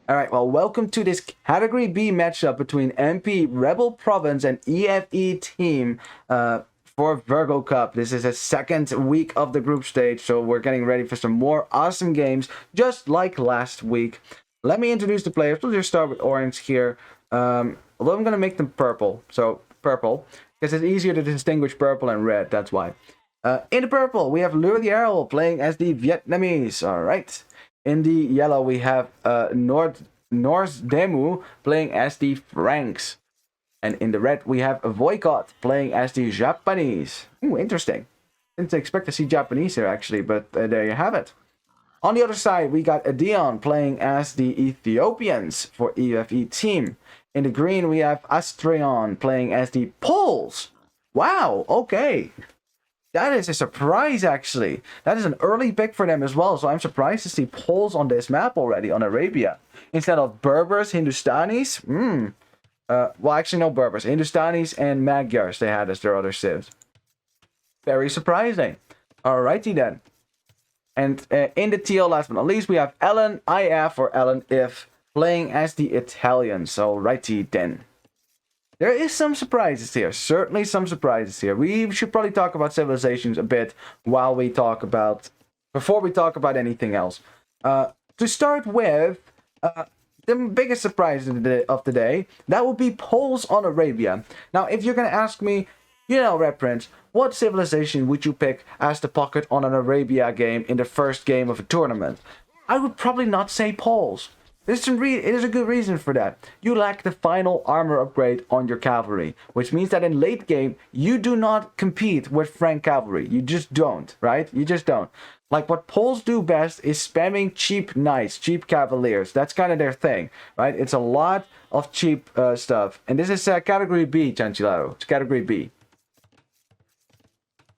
Alright, well, welcome to this Category B matchup between MP Rebel Province and EFE team for Virgo Cup. This is the second week of the group stage, so we're getting ready for some more awesome games, just like last week. Let me introduce the players. We'll just start with orange here, although I'm going to make them purple. So, purple, because it's easier to distinguish purple and red, that's why. In the purple, we have Lure playing as the Vietnamese, alright. In the yellow, we have Norse Demu playing as the Franks. And in the red, we have Voicott playing as the Japanese. Ooh, interesting. Didn't expect to see Japanese here, actually, but there you have it. On the other side, we got Dion playing as the Ethiopians for EFE team. In the green, we have Astrion playing as the Poles. Wow, okay. That is a surprise, actually. That is an early pick for them as well, so I'm surprised to see Poles on this map already, on Arabia. Instead of Berbers, Hindustanis. Well, actually, no Berbers. Hindustanis and Magyars they had as their other civs. Very surprising. Alrighty then. And in the TL, last but not least, we have Ellen IF or Ellen If playing as the Italians. Alrighty then. There is some surprises here. Certainly some surprises here. We should probably talk about civilizations a bit before we talk about anything else. To start with, the biggest surprise of the day, that would be Poles on Arabia. Now, if you're going to ask me, Red Prince, what civilization would you pick as the pocket on an Arabia game in the first game of a tournament? I would probably not say Poles. There's a good reason for that. You lack the final armor upgrade on your cavalry, which means that in late game, you do not compete with Frank cavalry. You just don't, right? You just don't. Like, what Poles do best is spamming cheap knights, cheap cavaliers. That's kind of their thing, right? It's a lot of cheap stuff. And this is Category B, Chancilaro. It's Category B.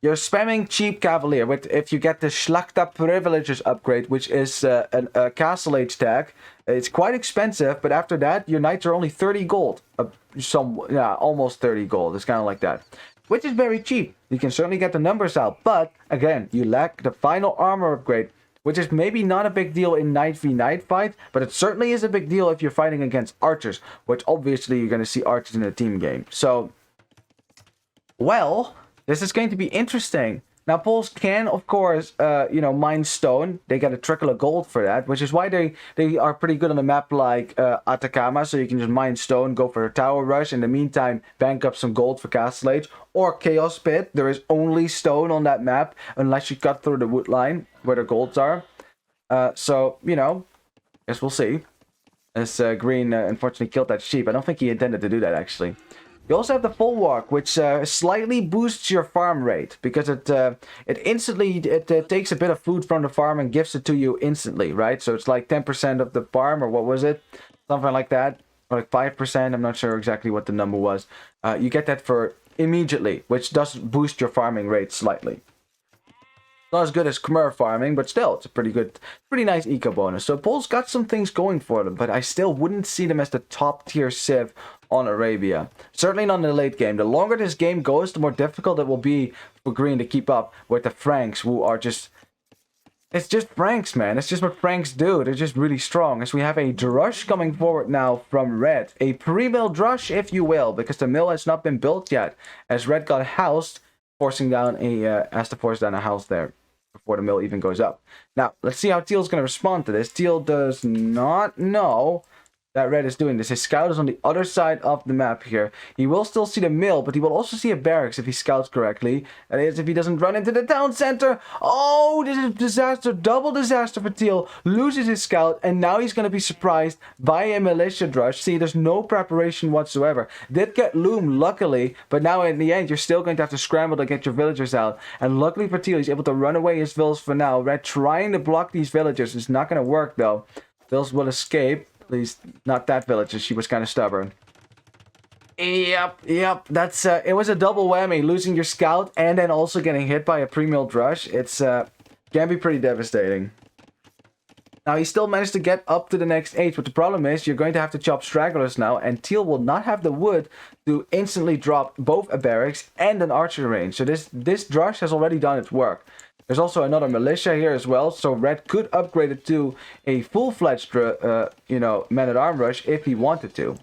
You're spamming cheap cavalier if you get the Schlachta Privileges upgrade, which is a castle age tag. It's quite expensive, but after that, your knights are only 30 gold. Almost 30 gold. It's kind of like that. Which is very cheap. You can certainly get the numbers out, but again, you lack the final armor upgrade, which is maybe not a big deal in Knight v Knight fight, but it certainly is a big deal if you're fighting against archers, which obviously you're going to see archers in a team game. So, well, this is going to be interesting. Now, Poles can, of course, mine stone. They get a trickle of gold for that, which is why they are pretty good on a map like Atacama. So you can just mine stone, go for a tower rush. In the meantime, bank up some gold for Castle Age. Or Chaos Pit. There is only stone on that map, unless you cut through the wood line where the golds are. Guess we'll see. As Green unfortunately killed that sheep. I don't think he intended to do that, actually. You also have the full walk, which slightly boosts your farm rate because it instantly takes a bit of food from the farm and gives it to you instantly, right? So it's like 10% of the farm, or what was it? Something like that, or like 5%. I'm not sure exactly what the number was. You get that for immediately, which does boost your farming rate slightly. Not as good as Khmer farming, but still, it's a pretty nice eco bonus. So Poles got some things going for them, but I still wouldn't see them as the top tier civ on Arabia. Certainly not in the late game. The longer this game goes, the more difficult it will be for Green to keep up with the Franks, who are just... It's just Franks, man. It's just what Franks do. They're just really strong. As we have a Drush coming forward now from Red. A pre-mill Drush, if you will, because the mill has not been built yet. As Red got housed, has to force down a house there before the mill even goes up. Now, let's see how Teal's going to respond to this. Teal does not know that Red is doing this. His scout is on the other side of the map here. He will still see the mill, but he will also see a barracks if he scouts correctly. That is, if he doesn't run into the town center. Oh, this is a disaster. Double disaster for Teal. Loses his scout, and now he's going to be surprised by a militia drush. See, there's no preparation whatsoever. Did get Loom, luckily, but now in the end, you're still going to have to scramble to get your villagers out. And luckily for Teal, he's able to run away his vills for now. Red trying to block these villagers. It's not going to work, though. Vills will escape. At least not that villager. She was kind of stubborn. Yep. That's it was a double whammy, losing your scout and then also getting hit by a pre-mill drush. It's can be pretty devastating. Now he still managed to get up to the next age, but the problem is you're going to have to chop stragglers now, and Teal will not have the wood to instantly drop both a barracks and an archer range. So this drush has already done its work. There's also another militia here as well, so red could upgrade it to a full-fledged, man-at-arm rush if he wanted to.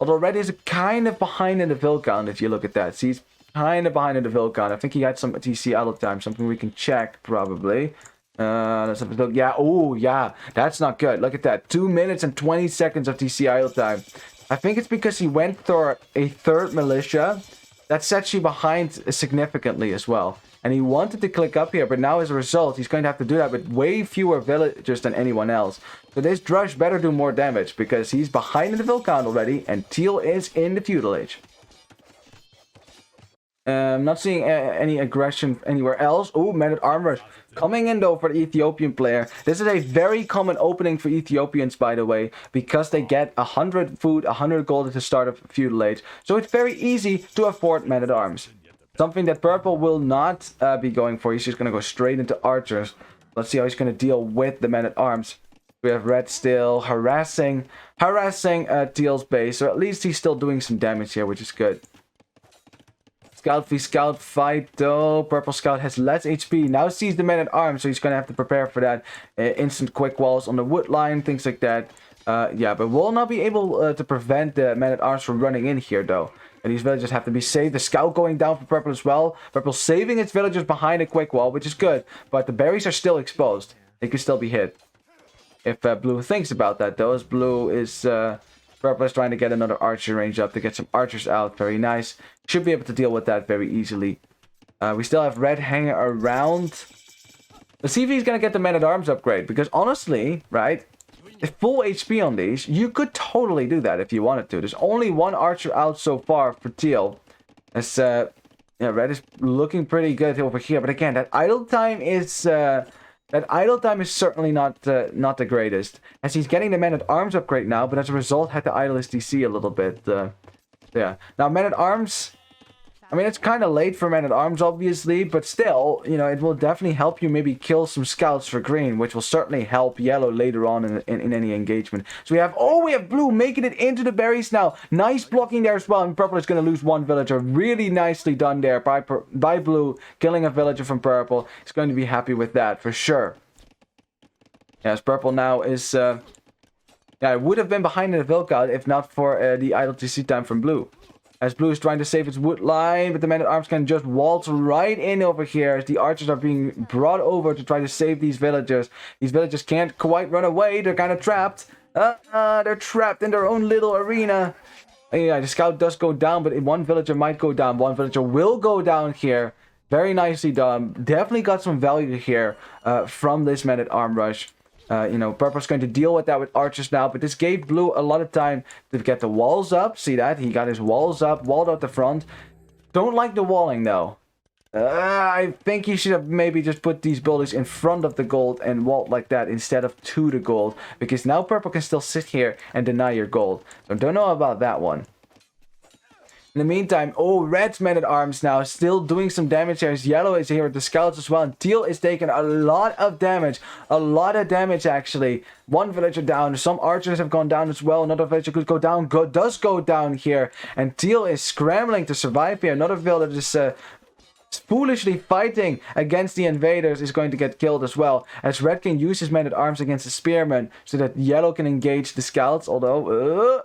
Although red is kind of behind in the Vil count if you look at that. See, he's kind of behind in the Vil count. I think he had some TC idle time, something we can check probably. Let's have a look. Yeah, oh yeah, that's not good. Look at that, 2 minutes and 20 seconds of TC idle time. I think it's because he went for a third militia. That sets you behind significantly as well. And he wanted to click up here, but now as a result, he's going to have to do that with way fewer villagers than anyone else. So this Drush better do more damage, because he's behind in the Vil count already, and Teal is in the feudal age. Not seeing any aggression anywhere else. Oh, man-at-arm rush. Coming in though for the Ethiopian player. This is a very common opening for Ethiopians, by the way, because they get 100 food, 100 gold at the start of feudal age. So it's very easy to afford man-at-arms. Something that purple will not be going for. He's just going to go straight into archers. Let's see how he's going to deal with the men-at-arms. We have red still harassing Teal's base. So at least he's still doing some damage here, which is good. Scout v Scout fight though. Purple Scout has less HP. Now sees the men-at-arms, so he's going to have to prepare for that. Instant quick walls on the wood line, things like that. Yeah, but will not be able to prevent the men-at-arms from running in here though. And these villagers have to be saved. The scout going down for purple as well. Purple saving its villagers behind a quick wall, which is good. But the berries are still exposed. They could still be hit. If blue thinks about that though, as blue is... purple is trying to get another archer range up to get some archers out. Very nice. Should be able to deal with that very easily. We still have red hanging around. Let's see if he's going to get the men-at-arms upgrade. Because honestly, right... full HP on these, you could totally do that if you wanted to. There's only one archer out so far for Teal. As yeah, red is looking pretty good over here. But again, that idle time is certainly not the greatest. As he's getting the men-at-arms upgrade now, but as a result had to idle his DC a little bit. Yeah. Now men-at-arms, I mean, it's kind of late for men-at-arms, obviously, but still, you know, it will definitely help you maybe kill some scouts for green, which will certainly help yellow later on in any engagement. So we have blue making it into the berries now. Nice blocking there as well, and purple is going to lose one villager. Really nicely done there by blue, killing a villager from purple. He's going to be happy with that, for sure. Yes, purple now is... yeah, it would have been behind in the Vilcad if not for the idle TC time from blue. As blue is trying to save its wood line, but the men-at-arms can just waltz right in over here as the archers are being brought over to try to save these villagers. These villagers can't quite run away. They're kind of trapped. They're trapped in their own little arena. Yeah, the scout does go down, but one villager might go down. One villager will go down here. Very nicely done. Definitely got some value here from this men-at-arm rush. You know, purple's going to deal with that with archers now, but this gave blue a lot of time to get the walls up. See that? He got his walls up, walled out the front. Don't like the walling, though. I think he should have maybe just put these buildings in front of the gold and walled like that instead of to the gold, because now purple can still sit here and deny your gold. So don't know about that one. In the meantime, oh, red's men-at-arms now still doing some damage here. As yellow is here with the scouts as well. And teal is taking a lot of damage. A lot of damage, actually. One villager down. Some archers have gone down as well. Another villager could go down. Does go down here. And teal is scrambling to survive here. Another villager is foolishly fighting against the invaders is going to get killed as well. As red can use his men-at-arms against the spearmen so that yellow can engage the scouts. Although,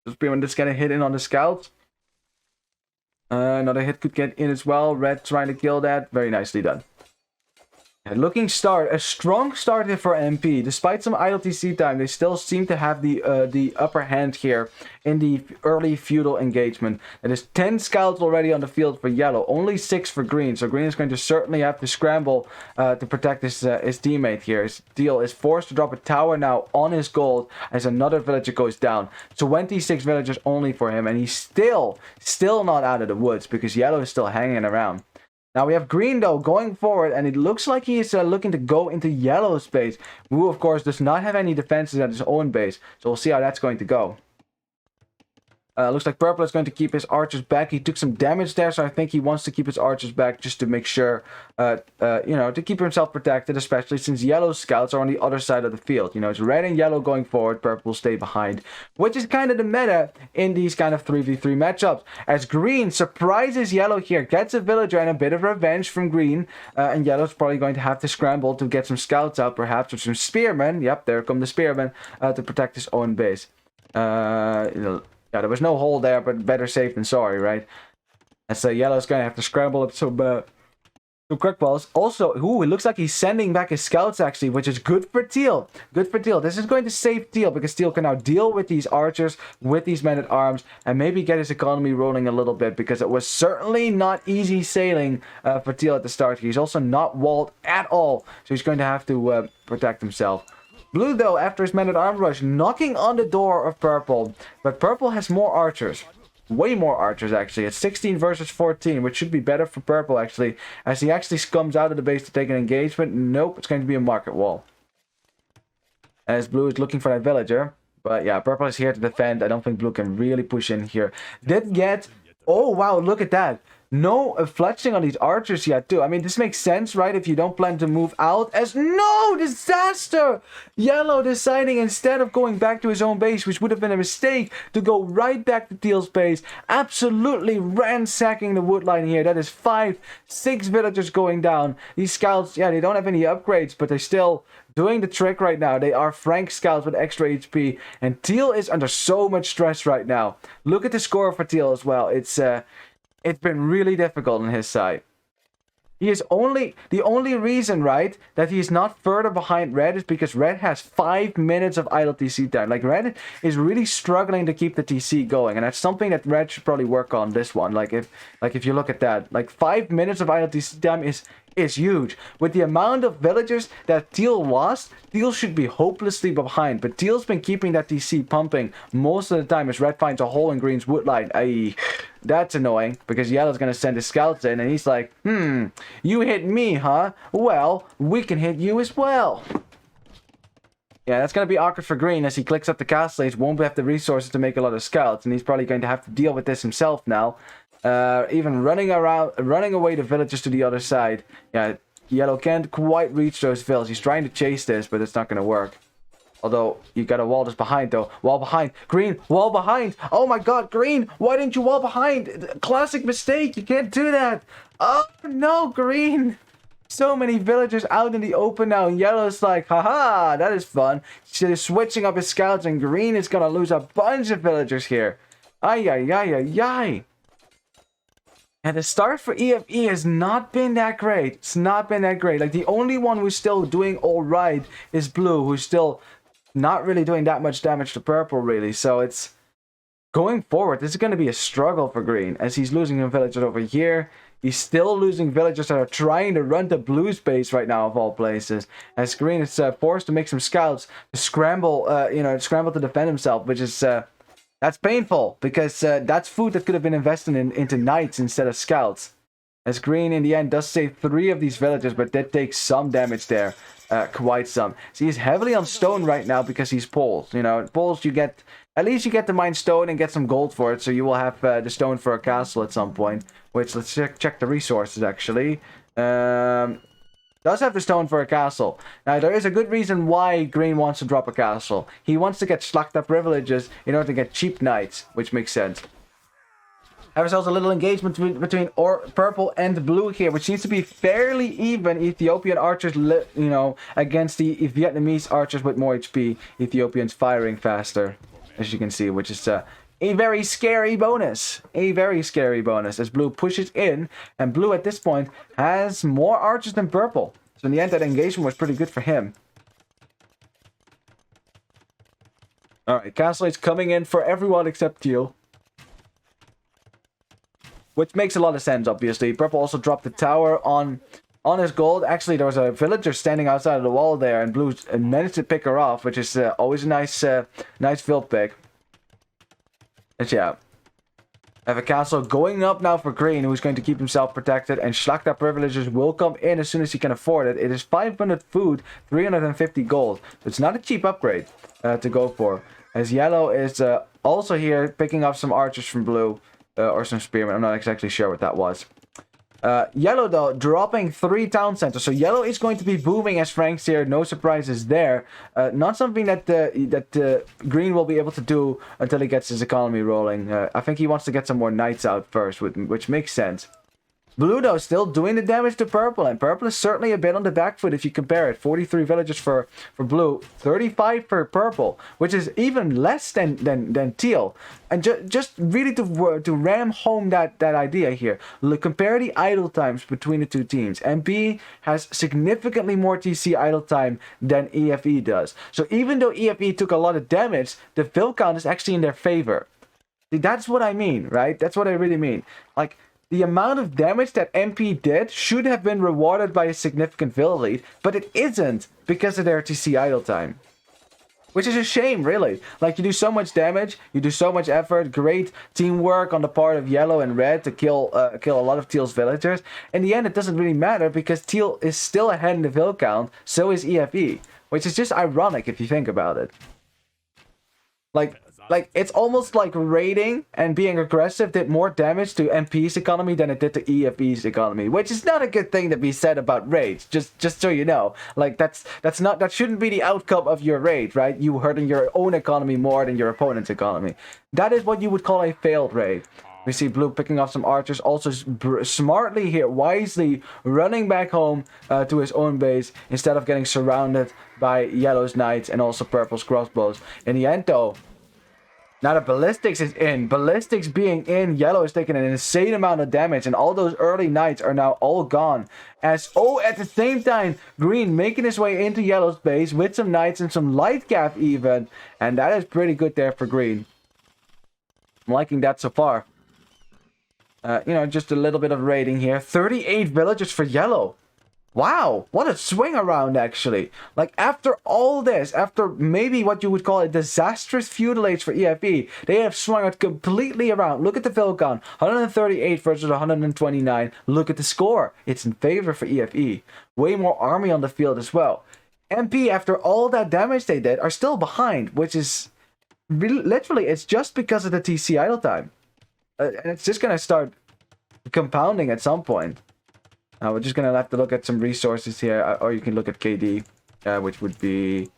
the spearmen just gonna hit in on the scouts. Another hit could get in as well. Red trying to kill that. Very nicely done. And looking start. A strong start here for MP. Despite some idle TC time, they still seem to have the upper hand here in the early feudal engagement. It is 10 scouts already on the field for yellow. Only 6 for green. So green is going to certainly have to scramble to protect his teammate here. His deal is forced to drop a tower now on his gold as another villager goes down. 26 villagers only for him. And he's still not out of the woods because yellow is still hanging around. Now we have green though going forward, and it looks like he is looking to go into yellow space, who of course does not have any defenses at his own base, so we'll see how that's going to go. Looks like purple is going to keep his archers back. He took some damage there, so I think he wants to keep his archers back just to make sure, to keep himself protected, especially since yellow scouts are on the other side of the field. It's red and yellow going forward, purple will stay behind, which is kind of the meta in these kind of 3v3 matchups. As green surprises yellow here, gets a villager and a bit of revenge from green, and yellow's probably going to have to scramble to get some scouts out, perhaps, with some spearmen. Yep, there come the spearmen to protect his own base. Yeah, there was no hole there, but better safe than sorry, right? And so yellow's going to have to scramble up some quick balls. Also, it looks like he's sending back his scouts, actually, which is good for Teal. Good for Teal. This is going to save Teal, because Teal can now deal with these archers, with these men-at-arms, and maybe get his economy rolling a little bit, because it was certainly not easy sailing for Teal at the start. He's also not walled at all, so he's going to have to protect himself. Blue, though, after his men-at-arms rush, knocking on the door of purple. But purple has more archers. Way more archers, actually. It's 16 versus 14, which should be better for purple, actually. As he actually comes out of the base to take an engagement. Nope, it's going to be a market wall. As blue is looking for that villager. But yeah, purple is here to defend. I don't think blue can really push in here. Did get... Oh, wow, look at that. No fletching on these archers yet, too. I mean, this makes sense, right? If you don't plan to move out as... No! Disaster! Yellow deciding instead of going back to his own base, which would have been a mistake, to go right back to Teal's base. Absolutely ransacking the wood line here. That is 6 villagers going down. These scouts, yeah, they don't have any upgrades, but they're still doing the trick right now. They are Frank scouts with extra HP. And Teal is under so much stress right now. Look at the score for Teal as well. It's been really difficult on his side. He is the only reason, right, that he's not further behind red is because red has 5 minutes of idle TC time. Like, red is really struggling to keep the TC going, and that's something that red should probably work on this one. Like if you look at that, like 5 minutes of idle TC time is huge. With the amount of villagers that Teal lost, Teal should be hopelessly behind. But Teal's been keeping that TC pumping most of the time as red finds a hole in green's wood line. That's annoying, because yellow's going to send his scouts in, and he's like, you hit me, huh? Well, we can hit you as well. Yeah, that's going to be awkward for green as he clicks up the castle age, won't have the resources to make a lot of scouts, and he's probably going to have to deal with this himself now. Even running away the villagers to the other side. Yeah, yellow can't quite reach those villas. He's trying to chase this, but it's not going to work. Although, you got a wall just behind, though. Wall behind. Green, wall behind. Oh my god, green, why didn't you wall behind? Classic mistake, you can't do that. Oh no, green. So many villagers out in the open now. Yellow's like, haha, that is fun. She's switching up his scouts, and green is going to lose a bunch of villagers here. Ay, ay, ay, ay, ay. And the start for EFE has not been that great. It's not been that great. Like, the only one who's still doing alright is blue, who's still not really doing that much damage to purple, really. So it's going forward. This is going to be a struggle for green, as he's losing villagers over here. He's still losing villagers that are trying to run to blue's base right now, of all places. As green is forced to make some scouts to scramble, scramble to defend himself, which is that's painful, because that's food that could have been invested into knights instead of scouts. As green in the end does save 3 of these villagers, but that takes some damage there. Quite some. So he's heavily on stone right now because he's poles. Poles, at least you get to mine stone and get some gold for it, so you will have the stone for a castle at some point. Which, let's check the resources, actually. Does have the stone for a castle. Now, there is a good reason why green wants to drop a castle. He wants to get slacked up privileges in order to get cheap knights, which makes sense. Have ourselves a little engagement between purple and blue here, which seems to be fairly even. Ethiopian archers, against the Vietnamese archers with more HP. Ethiopians firing faster, as you can see, which is a very scary bonus. A very scary bonus as blue pushes in, and blue at this point has more archers than purple. So in the end, that engagement was pretty good for him. Alright, castle is coming in for everyone except Teal. Which makes a lot of sense, obviously. Purple also dropped the tower on his gold. Actually, there was a villager standing outside of the wall there, and blue managed to pick her off, which is always a nice field pick. But yeah. I have a castle going up now for green, who's going to keep himself protected, and Shlakta privileges will come in as soon as he can afford it. It is 500 food, 350 gold. So it's not a cheap upgrade to go for. As yellow is Also here, picking up some archers from blue, or some spearmen. I'm not exactly sure what that was. Yellow, though, dropping 3 town centers. So yellow is going to be booming as Frank's here. No surprises there. Not something that green will be able to do until he gets his economy rolling. I think he wants to get some more knights out first, which makes sense. Blue, though, still doing the damage to purple, and purple is certainly a bit on the back foot if you compare it. 43 villages for blue, 35 for purple, which is even less than teal. And just really to ram home that idea here, look, compare the idle times between the two teams. MP has significantly more TC idle time than EFE does. So even though EFE took a lot of damage, the fill count is actually in their favor. See, that's what I mean, right? That's what I really mean. Like, the amount of damage that MP did should have been rewarded by a significant vill lead, but it isn't because of their TC idle time. Which is a shame, really. Like, you do so much damage, you do so much effort, great teamwork on the part of yellow and red to kill a lot of teal's villagers. In the end, it doesn't really matter because teal is still ahead in the vill count, so is EFE. Which is just ironic if you think about it. Like, it's almost like raiding and being aggressive did more damage to MP's economy than it did to EFE's economy, which is not a good thing to be said about raids. Just so you know, like that shouldn't be the outcome of your raid, right? You hurting your own economy more than your opponent's economy. That is what you would call a failed raid. We see blue picking off some archers, also smartly here, wisely running back home to his own base instead of getting surrounded by yellow's knights and also purple's crossbows. In the end, though, now that Ballistics is in, Ballistics being in, yellow is taking an insane amount of damage, and all those early knights are now all gone. At the same time, green making his way into yellow's base with some knights and some light cap even, and that is pretty good there for green. I'm liking that so far. Just a little bit of raiding here. 38 villagers for yellow. Wow, what a swing around, actually. Like, after all this, after maybe what you would call a disastrous feudal age for EFE, they have swung it completely around. Look at the fill count, 138 versus 129. Look at the score. It's in favor for EFE. Way more army on the field as well. MP, after all that damage they did, are still behind, which is really, literally, it's just because of the TC idle time. And it's just going to start compounding at some point. We're just going to have to look at some resources here, or you can look at KD, which would be...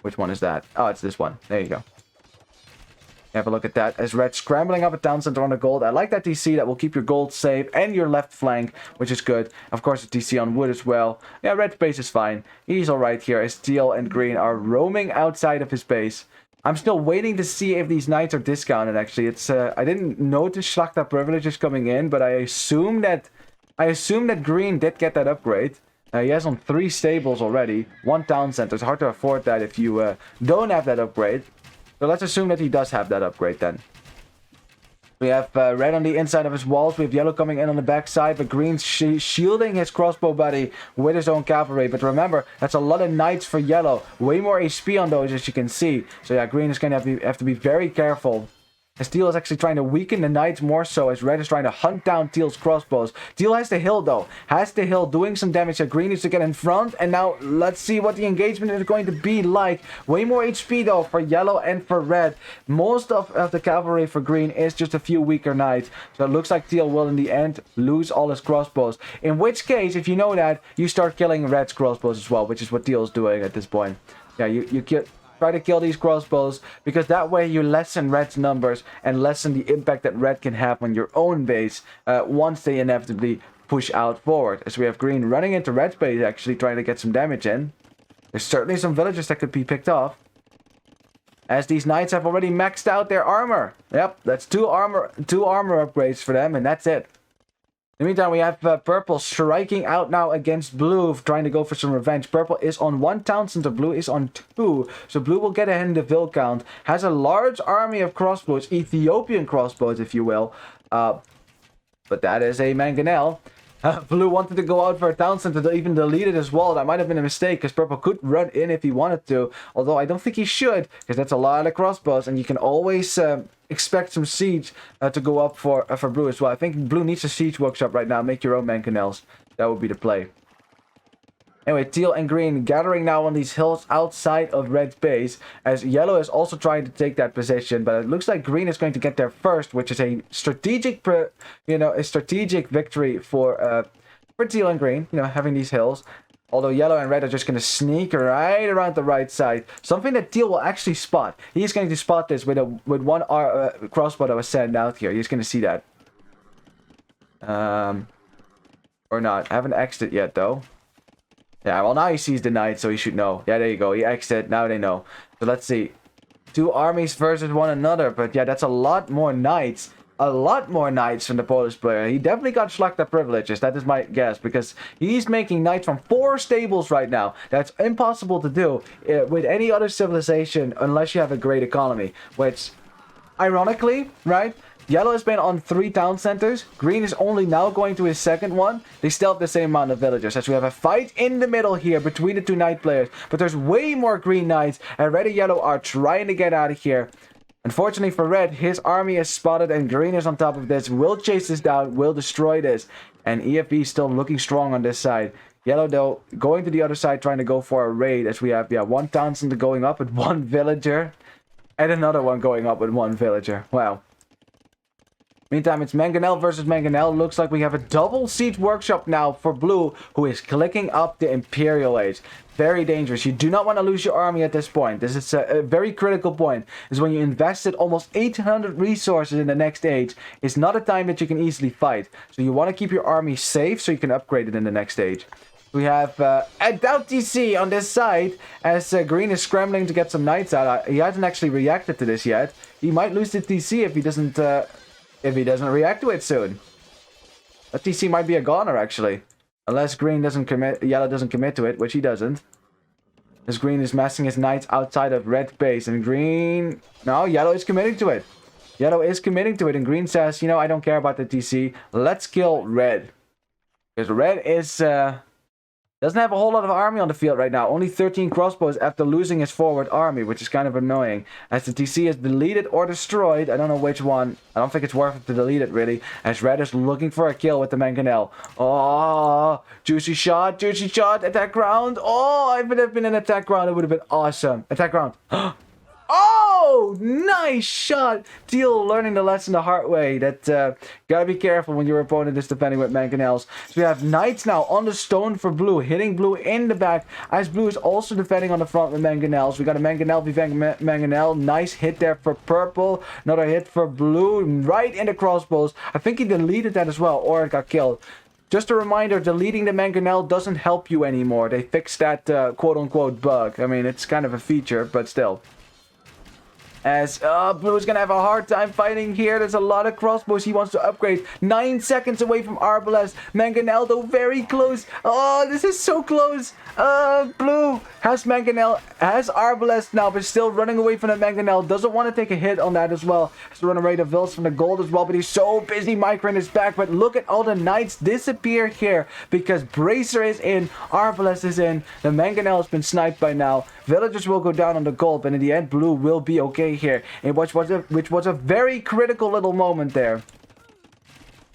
Which one is that? Oh, it's this one. There you go. Have a look at that. As red scrambling up a town center on the gold. I like that TC. That will keep your gold safe and your left flank, which is good. Of course, the TC on wood as well. Yeah, red base is fine. He's alright here as teal and green are roaming outside of his base. I'm still waiting to see if these knights are discounted, actually. It's I didn't notice Schlachta privileges coming in, but I assume that green did get that upgrade. He has on 3 stables already, 1 town center. It's hard to afford that if you don't have that upgrade. So let's assume that he does have that upgrade then. We have red on the inside of his walls. We have yellow coming in on the backside, but green's shielding his crossbow buddy with his own cavalry. But remember, that's a lot of knights for yellow. Way more HP on those, as you can see. So yeah, green is going to have to be very careful. As teal is actually trying to weaken the knights more so, as red is trying to hunt down teal's crossbows. Teal has the hill, though. Has the hill, doing some damage that green needs to get in front. And now, let's see what the engagement is going to be like. Way more HP, though, for yellow and for red. Most of the cavalry for green is just a few weaker knights. So it looks like teal will, in the end, lose all his crossbows. In which case, if you know that, you start killing red's crossbows as well, which is what teal is doing at this point. Yeah, you try to kill these crossbows, because that way you lessen red's numbers and lessen the impact that red can have on your own base once they inevitably push out forward. As we have green running into red's base, actually trying to get some damage in. There's certainly some villagers that could be picked off, as these knights have already maxed out their armor. Yep, that's two armor upgrades for them, and that's it. In the meantime, we have purple striking out now against blue, trying to go for some revenge. Purple is on 1 town center, blue is on 2. So blue will get ahead in the vill count. Has a large army of crossbows, Ethiopian crossbows, if you will. But that is a mangonel. Blue wanted to go out for a town center to even delete it as well. That might have been a mistake, because purple could run in if he wanted to. Although I don't think he should, because that's a lot of crossbows, and you can always expect some siege to go up for blue as well. I think blue needs a siege workshop right now. Make your own mangonels. That would be the play. Anyway, teal and green gathering now on these hills outside of red's base, as yellow is also trying to take that position, but it looks like green is going to get there first, which is a strategic, a strategic victory for teal and green, having these hills. Although yellow and red are just going to sneak right around the right side. Something that teal will actually spot. He's going to spot this with one crossbow that was sent out here. He's going to see that. Or not. I haven't exited yet, though. Yeah, well, now he sees the knight, so he should know. Yeah, there you go. He exited. Now they know. So let's see. 2 armies versus one another. But yeah, that's a lot more knights. A lot more knights from the Polish player. He definitely got Schlachta privileges. That is my guess. Because he's making knights from 4 stables right now. That's impossible to do with any other civilization unless you have a great economy. Which, ironically, right? Yellow has been on 3 town centers. Green is only now going to his second one. They still have the same amount of villagers. As we have a fight in the middle here between the 2 knight players. But there's way more green knights. And red and yellow are trying to get out of here. Unfortunately for red, his army is spotted. And green is on top of this. Will chase this down. Will destroy this. And EFE still looking strong on this side. Yellow, though, going to the other side trying to go for a raid. As we have, 1 town center going up with 1 villager. And another one going up with 1 villager. Wow. Meantime, it's Mangonel versus Mangonel. Looks like we have a double siege workshop now for blue, who is clicking up the Imperial Age. Very dangerous. You do not want to lose your army at this point. This is a very critical point. Is when you invested almost 800 resources in the next age. It's not a time that you can easily fight. So you want to keep your army safe so you can upgrade it in the next stage. We have a Doubt TC on this side, as green is scrambling to get some knights out. He hasn't actually reacted to this yet. He might lose the TC if he doesn't... if he doesn't react to it soon. That TC might be a goner, actually. Unless green doesn't commit, yellow doesn't commit to it, which he doesn't. As green is massing his knights outside of red base, and green... No, yellow is committing to it. Yellow is committing to it, and green says, I don't care about the TC. Let's kill red. Because red is... doesn't have a whole lot of army on the field right now. Only 13 crossbows after losing his forward army, which is kind of annoying. As the TC is deleted or destroyed, I don't know which one. I don't think it's worth it to delete it, really. As red is looking for a kill with the Mangonel. Oh, juicy shot, attack ground. Oh, if it had been an attack ground, it would have been awesome. Attack ground. Oh, nice shot. Teal learning the lesson the hard way. That gotta be careful when your opponent is defending with Mangonels. So we have knights now on the stone for blue, hitting blue in the back, as blue is also defending on the front with Mangonels. We got a Mangonel v Mangonel. Nice hit there for purple. Another hit for blue, right in the crossbows. I think he deleted that as well, or it got killed. Just a reminder, deleting the Mangonel doesn't help you anymore. They fixed that quote-unquote bug. I mean, it's kind of a feature, but still. As blue is going to have a hard time fighting here. There's a lot of crossbows he wants to upgrade. 9 seconds away from Arbalest. Mangonel, though, very close. Oh, this is so close. Blue has Mangonel, has Arbalest now, but still running away from the Mangonel. Doesn't want to take a hit on that as well. Has to run away to Vils from the gold as well, but he's so busy microing his back. But look at all the knights disappear here because Bracer is in, Arbalest is in. The Mangonel has been sniped by now. Villagers will go down on the gold, but in the end, blue will be okay here, and which was a very critical little moment there.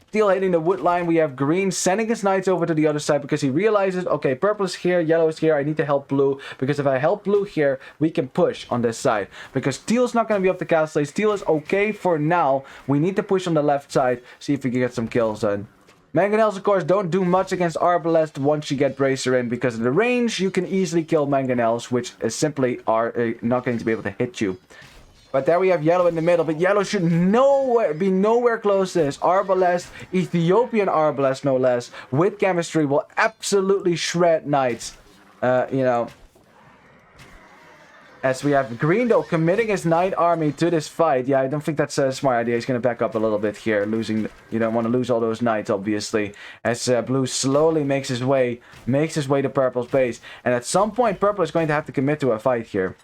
Still hitting the wood line. We have green sending his knights over to the other side because he realizes, okay, purple is here, yellow is here, I need to help blue, because if I help blue here, we can push on this side, because teal's not going to be up the castle. Teal is okay for now. We need to push on the left side, see if we can get some kills done. Mangonels, of course, don't do much against Arbalest once you get Bracer in, because of the range, you can easily kill Mangonels, which simply are not going to be able to hit you. But there we have yellow in the middle, but yellow should be nowhere close to this. Arbalest, Ethiopian Arbalest no less, with chemistry will absolutely shred knights. As we have green, though, committing his knight army to this fight. Yeah, I don't think that's a smart idea. He's going to back up a little bit here. You don't want to lose all those knights, obviously. As blue slowly makes his way to purple's base. And at some point, purple is going to have to commit to a fight here.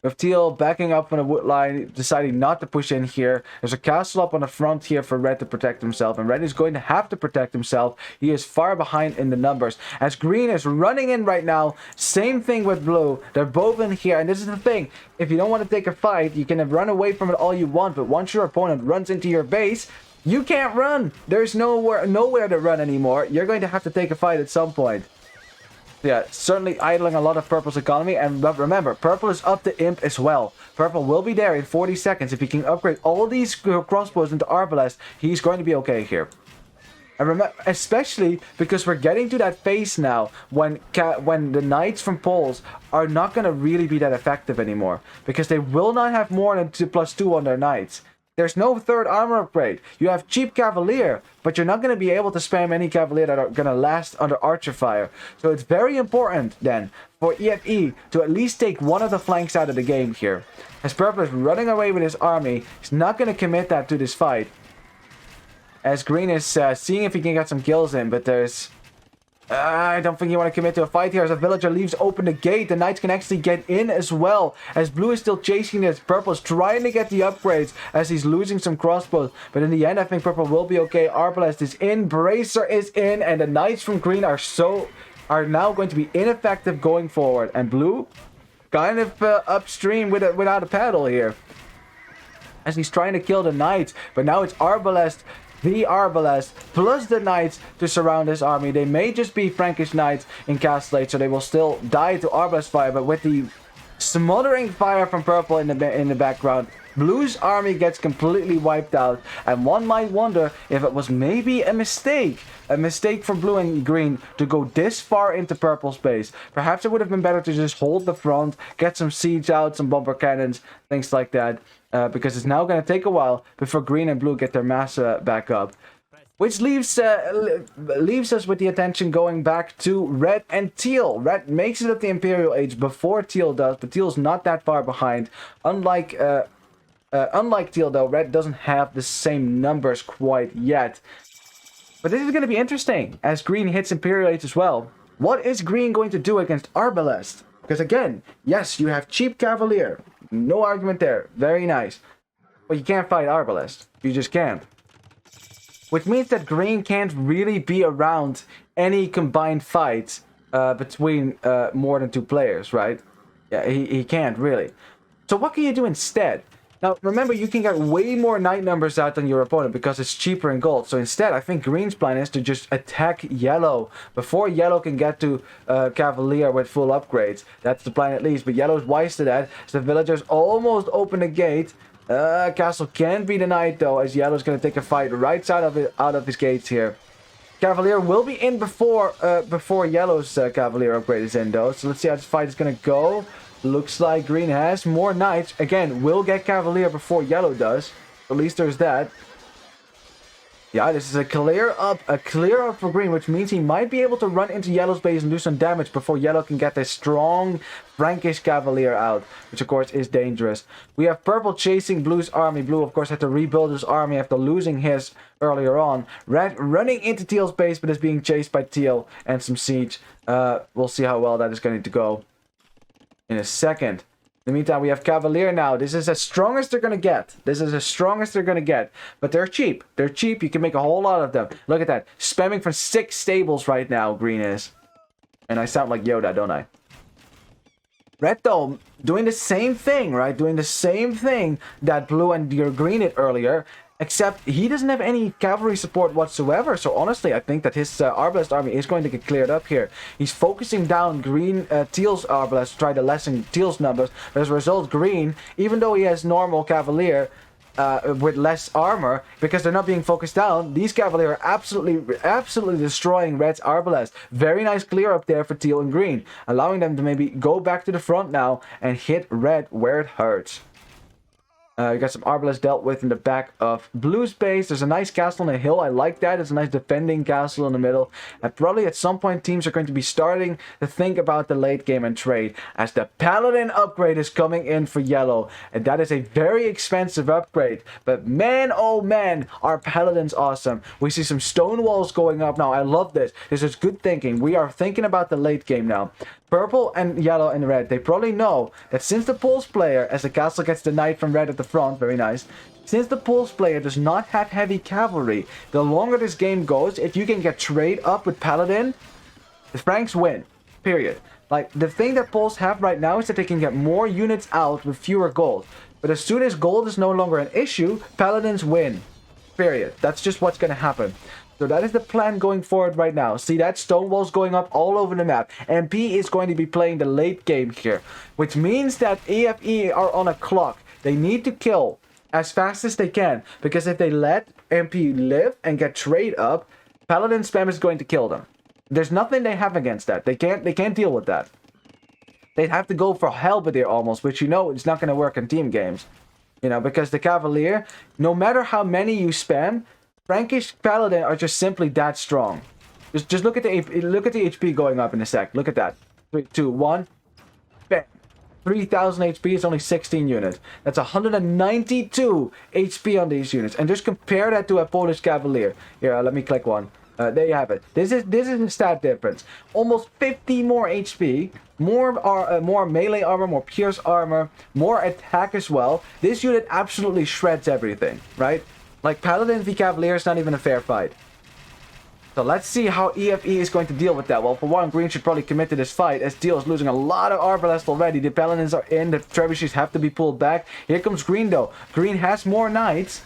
With teal backing up on the wood line, deciding not to push in here. There's a castle up on the front here for red to protect himself. And red is going to have to protect himself. He is far behind in the numbers. As green is running in right now. Same thing with blue. They're both in here. And this is the thing. If you don't want to take a fight, you can run away from it all you want. But once your opponent runs into your base, you can't run. There's nowhere to run anymore. You're going to have to take a fight at some point. Yeah, certainly idling a lot of Purple's economy. And remember, Purple is up to Imp as well. Purple will be there in 40 seconds. If he can upgrade all these crossbows into Arbalest, he's going to be okay here. And remember, especially because we're getting to that phase now when the Knights from Poles are not going to really be that effective anymore. Because they will not have more than +2 on their Knights. There's no third armor upgrade. You have cheap Cavalier, but you're not going to be able to spam any Cavalier that are going to last under Archer Fire. So it's very important then for EFE to at least take one of the flanks out of the game here. As Purple is running away with his army, he's not going to commit that to this fight. As Green is seeing if he can get some kills in, but there's... I don't think you want to commit to a fight here. As a villager leaves open the gate, the Knights can actually get in as well. As Blue is still chasing this, Purple is trying to get the upgrades as he's losing some crossbows. But in the end, I think Purple will be okay. Arbalest is in, Bracer is in, and the Knights from Green are now going to be ineffective going forward. And Blue, kind of upstream without a paddle here. As he's trying to kill the Knights, but now it's Arbalest. The Arbalest plus the Knights to surround his army. They may just be Frankish Knights in Castlade, so they will still die to Arbalest fire. But with the smothering fire from Purple in the background, Blue's army gets completely wiped out. And one might wonder if it was maybe a mistake from Blue and Green to go this far into Purple's base. Perhaps it would have been better to just hold the front, get some siege out, some bumper cannons, things like that. Because it's now going to take a while before Green and Blue get their mass back up. Which leaves us with the attention going back to Red and Teal. Red makes it up the Imperial Age before Teal does, but Teal's not that far behind. Unlike Teal though, Red doesn't have the same numbers quite yet. But this is going to be interesting as Green hits Imperial Age as well. What is Green going to do against Arbalest? Because again, yes, you have cheap Cavalier. No argument there. Very nice. But you can't fight Arbalest. You just can't. Which means that Green can't really be around any combined fights between more than 2 players, right? Yeah, he can't really. So what can you do instead? Now, remember, you can get way more Knight numbers out than your opponent because it's cheaper in gold. So instead, I think Green's plan is to just attack Yellow before Yellow can get to Cavalier with full upgrades. That's the plan at least, but Yellow's wise to that. So the villagers almost open the gate. Castle can be denied though, as Yellow's going to take a fight right out of his gates here. Cavalier will be in before Yellow's Cavalier upgrade is in though. So let's see how this fight is going to go. Looks like Green has more Knights. Again, will get Cavalier before Yellow does. At least there's that. Yeah, this is a clear up for Green, which means he might be able to run into Yellow's base and do some damage before Yellow can get this strong Frankish Cavalier out, which of course is dangerous. We have Purple chasing Blue's army. Blue, of course, had to rebuild his army after losing his earlier on. Red running into Teal's base, but is being chased by Teal and some siege. We'll see how well that is going to go in a second. In the meantime, we have Cavalier now. This is as strong as they're going to get. But they're cheap. They're cheap. You can make a whole lot of them. Look at that. Spamming for 6 stables right now, Green is. And I sound like Yoda, don't I? Red, though, doing the same thing, right? Doing the same thing that Blue and Green did earlier. Except he doesn't have any cavalry support whatsoever. So honestly, I think that his Arbalest army is going to get cleared up here. He's focusing down Teal's Arbalest to try to lessen Teal's numbers. But as a result, Green, even though he has normal Cavalier with less armor, because they're not being focused down, these Cavalier are absolutely destroying Red's Arbalest. Very nice clear up there for Teal and Green, allowing them to maybe go back to the front now and hit Red where it hurts. You got some Arbalest dealt with in the back of Blue's base. There's a nice castle on a hill. I like that. It's a nice defending castle in the middle. And probably at some point teams are going to be starting to think about the late game and trade, as the Paladin upgrade is coming in for Yellow. And that is a very expensive upgrade. But man, oh man, our Paladin's awesome. We see some stone walls going up now. I love this. This is good thinking. We are thinking about the late game now. Purple and Yellow and Red, they probably know that since the Pulse player, as the castle gets the Knight from Red at the front, very nice, since the Pulse player does not have heavy cavalry, the longer this game goes, if you can get trade up with Paladin, the Franks win. Period. Like, the thing that Pulse have right now is that they can get more units out with fewer gold. But as soon as gold is no longer an issue, Paladins win. Period. That's just what's going to happen. So that is the plan going forward right now. See that stone walls going up all over the map. MP is going to be playing the late game here, which means that EFE are on a clock. They need to kill as fast as they can, because if they let MP live and get trade up, Paladin spam is going to kill them. There's nothing they have against that. They can't deal with that. They'd have to go for Halberdier almost, which you know it's not going to work in team games. You know, because the Cavalier, no matter how many you spam, Frankish Paladin are just simply that strong. Just look at the HP going up in a sec. Look at that. 3, 2, 1. Bam. 3000 HP is only 16 units. That's 192 HP on these units. And just compare that to a Polish Cavalier. Here, let me click one. There you have it. This is a stat difference. Almost 50 more HP, more melee armor, more pierce armor, more attack as well. This unit absolutely shreds everything, right? Like Paladin v Cavalier is not even a fair fight. So let's see how EFE is going to deal with that. Well, for one, Green should probably commit to this fight, as Teal is losing a lot of Arbalest already. The Paladins are in, the Trebuchets have to be pulled back. Here comes Green though. Green has more Knights.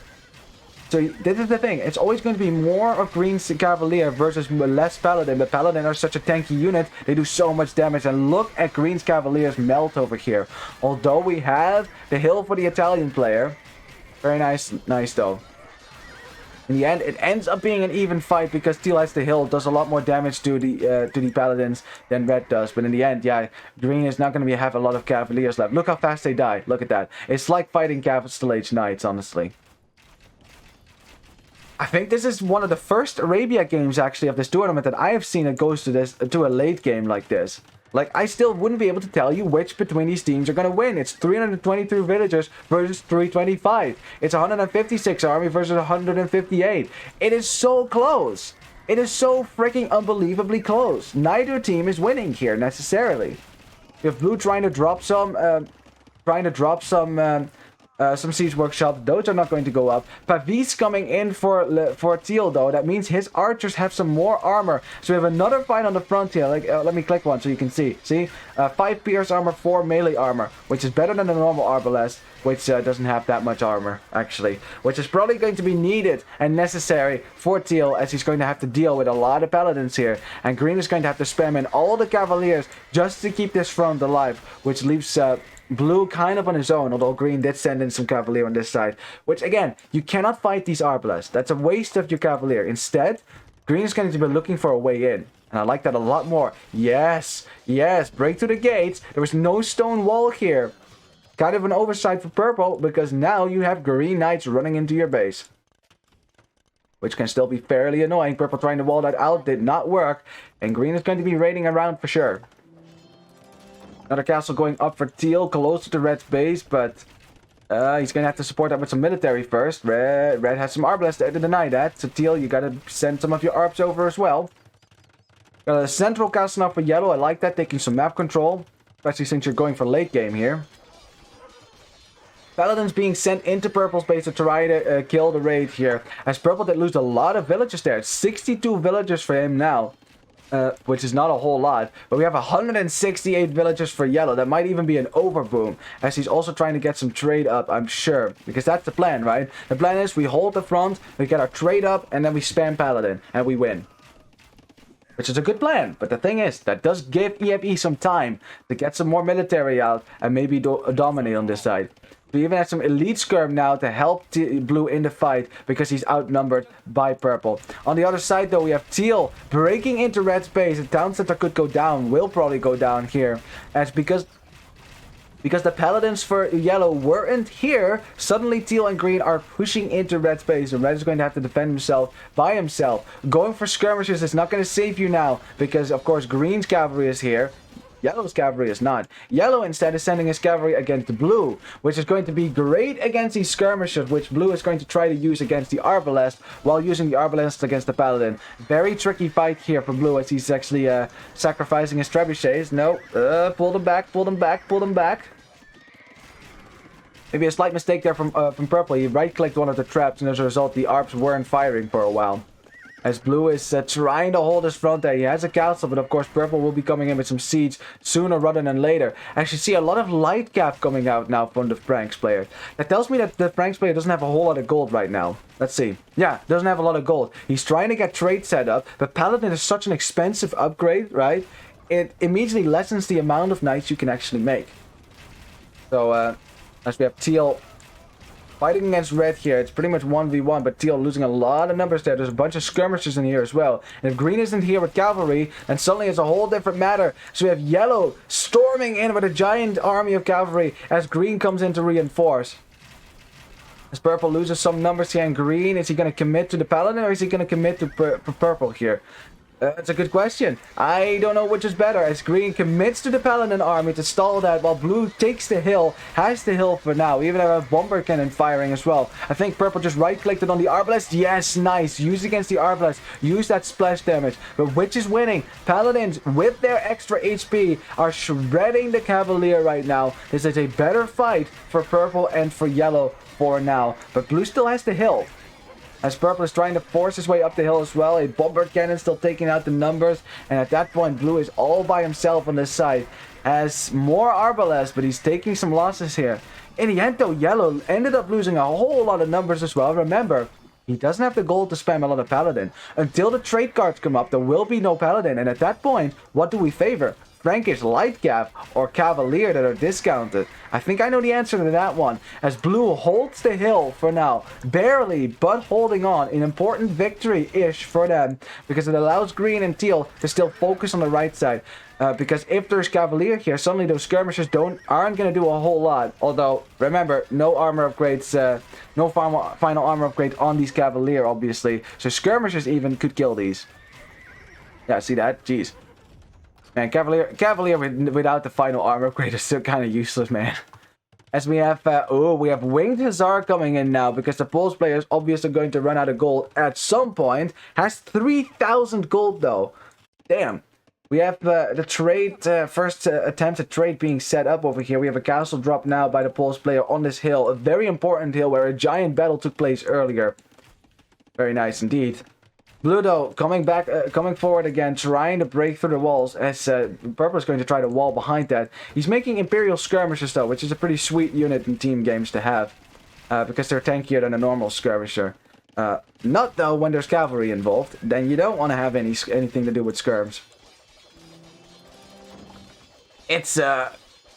So this is the thing, it's always going to be more of Green's Cavalier versus less Paladin. But Paladin are such a tanky unit, they do so much damage. And look at Green's Cavaliers melt over here. Although we have the hill for the Italian player. Very nice though. In the end, it ends up being an even fight because Teal has the hill, does a lot more damage to the Paladins than Red does. But in the end, yeah, Green is not going to have a lot of Cavaliers left. Look how fast they die. Look at that. It's like fighting Capital Age Knights, honestly. I think this is one of the first Arabia games actually of this tournament that I have seen that goes to a late game like this. Like, I still wouldn't be able to tell you which between these teams are going to win. It's 323 villagers versus 325. It's 156 army versus 158. It is so close. It is so freaking unbelievably close. Neither team is winning here necessarily. You have Blue trying to drop some Siege Workshop. Those are not going to go up. Pavis coming in for Teal though. That means his archers have some more armor. So we have another fight on the front here. Like, let me click one so you can see. See? 5 pierce armor, 4 melee armor. Which is better than the normal Arbalest. Which doesn't have that much armor, actually. Which is probably going to be needed and necessary for Teal, as he's going to have to deal with a lot of Paladins here. And Green is going to have to spam in all the Cavaliers just to keep this front alive. Which leaves Blue kind of on his own, although Green did send in some Cavalier on this side. Which, again, you cannot fight these Arbalests. That's a waste of your Cavalier. Instead, Green is going to be looking for a way in. And I like that a lot more. Yes, yes, break through the gates. There was no stone wall here. Kind of an oversight for Purple, because now you have Green Knights running into your base. Which can still be fairly annoying. Purple trying to wall that out did not work. And Green is going to be raiding around for sure. Another castle going up for Teal, close to the Red's base, but he's going to have to support that with some military first. Red has some Arbalest there to deny that. So Teal, you got to send some of your Arbs over as well. Got a central castle now for Yellow. I like that, taking some map control. Especially since you're going for late game here. Paladins being sent into Purple's base to try to kill the raid here. As Purple did lose a lot of villagers there. 62 villagers for him now. Which is not a whole lot. But we have 168 villagers for Yellow. That might even be an overboom. As he's also trying to get some trade up, I'm sure. Because that's the plan, right? The plan is we hold the front, we get our trade up, and then we spam Paladin. And we win. Which is a good plan. But the thing is, that does give EFE some time to get some more military out. And maybe dominate on this side. We even have some elite skirm now to help Blue in the fight because he's outnumbered by Purple. On the other side though, we have Teal breaking into Red's base. The town center could go down, will probably go down here. As because the Paladins for Yellow weren't here, suddenly Teal and Green are pushing into Red's base. And Red is going to have to defend himself by himself. Going for skirmishes is not going to save you now because of course Green's cavalry is here. Yellow's cavalry is not. Yellow instead is sending his cavalry against Blue, which is going to be great against these skirmishers, which Blue is going to try to use against the Arbalest, while using the Arbalest against the Paladin. Very tricky fight here for Blue, as he's actually sacrificing his trebuchets. No, pull them back, pull them back, pull them back. Maybe a slight mistake there from Purple. He right-clicked one of the traps, and as a result, the ARPs weren't firing for a while. as blue is trying to hold his front there. He has a castle, but of course purple will be coming in with some siege sooner rather than later. I actually see a lot of light cap coming out now from the Franks player. That tells me that the Franks player doesn't have a whole lot of gold right now. Let's see. Yeah, doesn't have a lot of gold. He's trying to get trade set up, but Paladin is such an expensive upgrade, right? It immediately lessens the amount of knights you can actually make. So, as we have teal fighting against red here, it's pretty much 1v1, but teal losing a lot of numbers there. There's a bunch of skirmishers in here as well. And if green isn't here with cavalry, then suddenly it's a whole different matter. So we have yellow storming in with a giant army of cavalry as green comes in to reinforce. As purple loses some numbers here, and green, is he going to commit to the paladin or is he going to commit to purple here? That's a good question. I don't know which is better, as green commits to the paladin army to stall that while blue takes the hill, has the hill for now. We even have a bomber cannon firing as well. I think purple just right-clicked it on the arbalest. Yes, nice. Use against the arbalest. Use that splash damage. But which is winning? Paladins, with their extra HP, are shredding the cavalier right now. This is a better fight for purple and for yellow for now. But blue still has the hill, as purple is trying to force his way up the hill as well. A bomber cannon still taking out the numbers. And at that point, blue is all by himself on this side. Has more arbalest, but he's taking some losses here. In the end, though, yellow ended up losing a whole lot of numbers as well. Remember, he doesn't have the gold to spam a lot of paladin. Until the trade cards come up, there will be no paladin. And at that point, what do we favor? Frankish light cap or cavalier that are discounted? I think I know the answer to that one, as blue holds the hill for now, barely, but holding on. An important victory-ish for them, because it allows green and teal to still focus on the right side. Because if there's cavalier here, suddenly those skirmishers aren't going to do a whole lot. Although, remember, no armor upgrades, no final armor upgrade on these cavalier, obviously. So skirmishers even could kill these. Yeah, see that? Jeez. Man, Cavalier without the final armor upgrade is still kind of useless, man. As we have, we have Winged Hussar coming in now, because the Pulse player is obviously going to run out of gold at some point. Has 3,000 gold, though. Damn. We have the trade, first attempt at trade being set up over here. We have a castle drop now by the Pulse player on this hill. A very important hill where a giant battle took place earlier. Very nice indeed. Blue, though, coming forward again, trying to break through the walls, as purple is going to try to wall behind that. He's making Imperial Skirmishers, though, which is a pretty sweet unit in team games to have, because they're tankier than a normal skirmisher. Not, though, when there's cavalry involved. Then you don't want to have anything to do with skirms.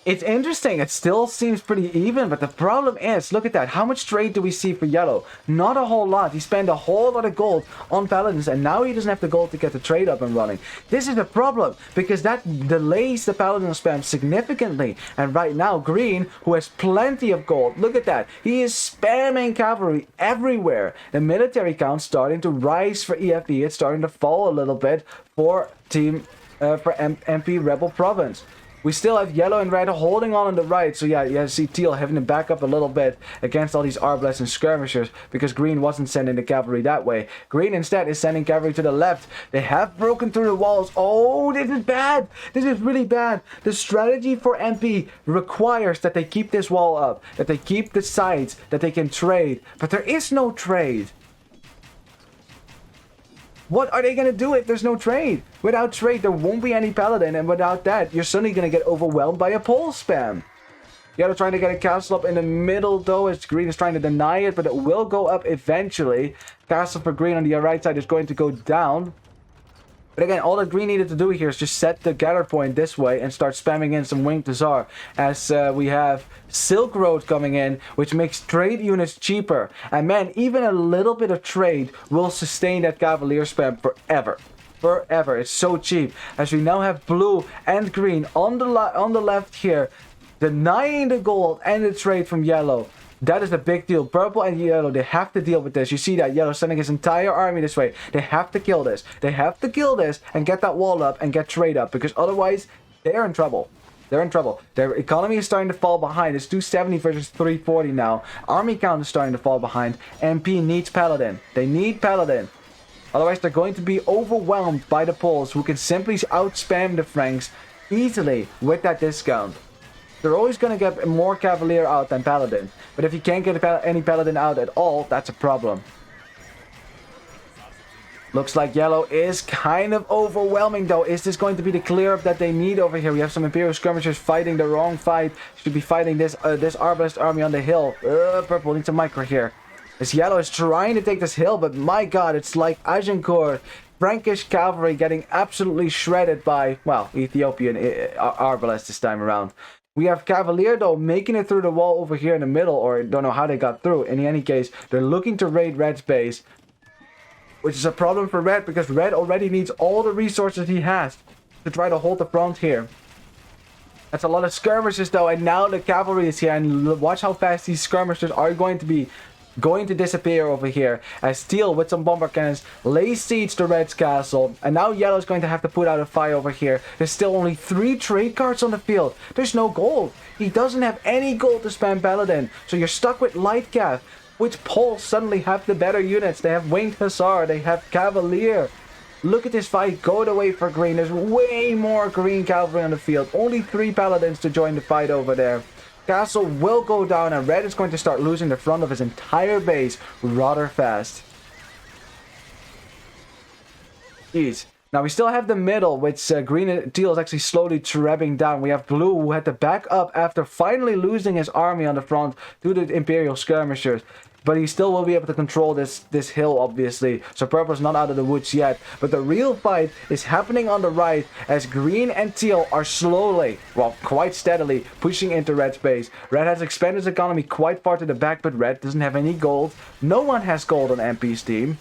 It's interesting. It still seems pretty even, but the problem is, look at that. How much trade do we see for yellow? Not a whole lot. He spent a whole lot of gold on paladins, and now he doesn't have the gold to get the trade up and running. This is a problem, because that delays the paladin spam significantly. And right now, green, who has plenty of gold, look at that. He is spamming cavalry everywhere. The military count's starting to rise for EFE. It's starting to fall a little bit for MP Rebel Province. We still have yellow and red holding on the right. So yeah, you see teal having to back up a little bit against all these arbalests and skirmishers, because green wasn't sending the cavalry that way. Green instead is sending cavalry to the left. They have broken through the walls. Oh, this is bad. This is really bad. The strategy for MP requires that they keep this wall up, that they keep the sides, that they can trade. But there is no trade. What are they going to do if there's no trade? Without trade, there won't be any paladin, and without that, you're suddenly going to get overwhelmed by a pole spam. Yellow trying to get a castle up in the middle, though, as green is trying to deny it, but it will go up eventually. Castle for green on the right side is going to go down. But again, all that green needed to do here is just set the gather point this way and start spamming in some Winged Hussar, as we have Silk Road coming in, which makes trade units cheaper. And man, even a little bit of trade will sustain that cavalier spam forever. Forever. It's so cheap. As we now have blue and green on the left here, denying the gold and the trade from yellow. That is a big deal. Purple and yellow, they have to deal with this. You see that yellow sending his entire army this way. They have to kill this. They have to kill this and get that wall up and get trade up, because otherwise they're in trouble. They're in trouble. Their economy is starting to fall behind. It's 270 versus 340 now. Army count is starting to fall behind. MP needs paladin. They need paladin. Otherwise they're going to be overwhelmed by the Poles, who can simply outspam the Franks easily with that discount. They're always going to get more Cavalier out than Paladin. But if you can't get any Paladin out at all, that's a problem. Looks like yellow is kind of overwhelming, though. Is this going to be the clear up that they need over here? We have some Imperial skirmishers fighting the wrong fight. Should be fighting this Arbalest army on the hill. Purple needs a micro here. This yellow is trying to take this hill, but my god, it's like Agincourt, Frankish cavalry getting absolutely shredded by, well, Ethiopian Arbalest this time around. We have Cavalier, though, making it through the wall over here in the middle, or I don't know how they got through. In any case, they're looking to raid Red's base, which is a problem for Red, because Red already needs all the resources he has to try to hold the front here. That's a lot of skirmishers, though, and now the cavalry is here, and watch how fast these skirmishers are going to disappear over here, as Teal with some bomber cannons lays siege to Red's castle, and now Yellow's going to have to put out a fire over here. There's still only 3 trade cards on the field. There's no gold. He doesn't have any gold to spam Paladin, so you're stuck with Light Cav, which Poles suddenly have the better units. They have Winged Hussar, they have Cavalier. Look at this fight go the way for green. There's way more green cavalry on the field. Only 3 Paladins to join the fight over there. Castle will go down, and Red is going to start losing the front of his entire base rather fast. Jeez. Now we still have the middle, which green and teal is actually slowly trebbing down. We have blue, who had to back up after finally losing his army on the front to the Imperial skirmishers. But he still will be able to control this hill, obviously. So purple's not out of the woods yet. But the real fight is happening on the right, as green and teal are slowly, well, quite steadily, pushing into Red's base. Red has expanded his economy quite far to the back, but Red doesn't have any gold. No one has gold on MP's team.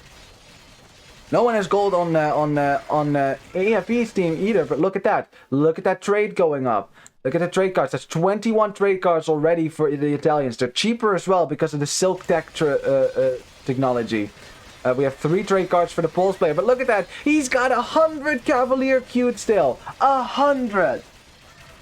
No one has gold on EFE's team either, but look at that. Look at that trade going up. Look at the trade cards. That's 21 trade cards already for the Italians. They're cheaper as well because of the silk tech technology. We have 3 trade cards for the Poles player, but look at that. He's got 100 Cavalier queued still. 100!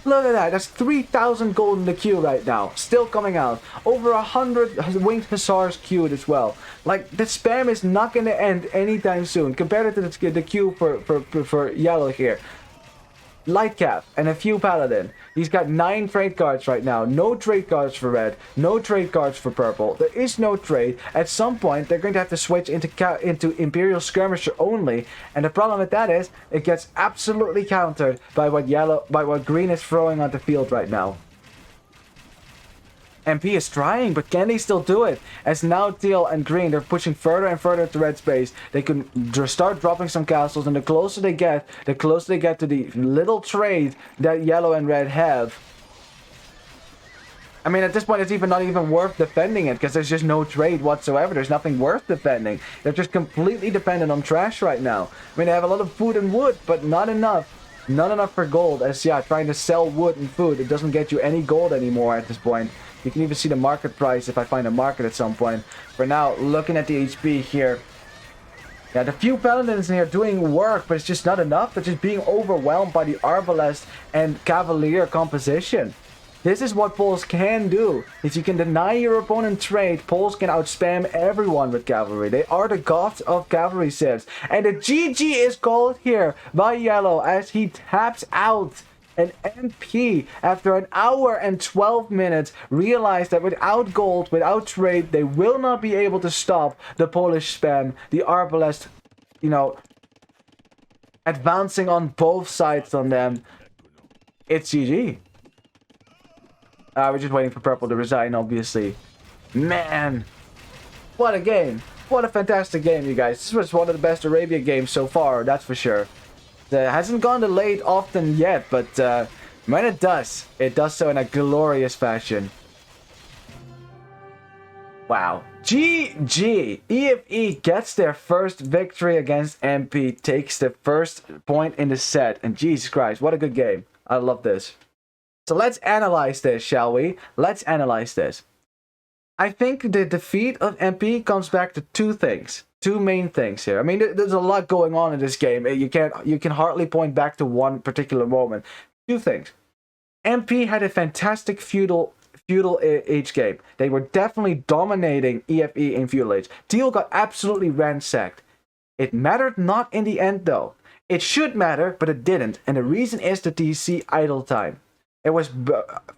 Look at that. That's 3,000 gold in the queue right now. Still coming out. Over 100 Winged Hussars queued as well. Like, the spam is not going to end anytime soon. Compared to the queue for yellow here. Light Cap and a few Paladin. He's got 9 trade cards right now. No trade cards for Red. No trade cards for Purple. There is no trade. At some point, they're going to have to switch into Imperial Skirmisher only. And the problem with that is, it gets absolutely countered by what green is throwing on the field right now. MP is trying, but can they still do it? As now teal and green, they're pushing further and further to Red's base. They can start dropping some castles, and the closer they get to the little trade that yellow and red have. I mean, at this point, it's not even worth defending it, because there's just no trade whatsoever. There's nothing worth defending. They're just completely dependent on trash right now. I mean, they have a lot of food and wood, but not enough. Not enough for gold, as yeah, trying to sell wood and food, it doesn't get you any gold anymore at this point. You can even see the market price if I find a market at some point. For now, looking at the HP here. Yeah, the few Paladins in here doing work, but it's just not enough. They're just being overwhelmed by the Arbalest and Cavalier composition. This is what Poles can do. If you can deny your opponent trade, Poles can outspam everyone with cavalry. They are the gods of cavalry sets. And the GG is called here by Yellow as he taps out an MP after an hour and 12 minutes. Realized that without gold, without trade, they will not be able to stop the Polish spam. The Arbalest, you know, advancing on both sides on them. It's GG. We're just waiting for Purple to resign, obviously. Man, what a game. What a fantastic game, you guys. This was one of the best Arabia games so far, that's for sure. It hasn't gone to late often yet, but when it does so in a glorious fashion. Wow. GG! EFE gets their first victory against MP, takes the first point in the set, and Jesus Christ, what a good game. I love this. So let's analyze this, shall we? Let's analyze this. I think the defeat of MP comes back to 2 things. 2 main things here. I mean, there's a lot going on in this game. You can hardly point back to one particular moment. 2 things. MP had a fantastic feudal age game. They were definitely dominating EFE in feudal age. Teal got absolutely ransacked. It mattered not in the end, though. It should matter, but it didn't. And the reason is the TC idle time. It was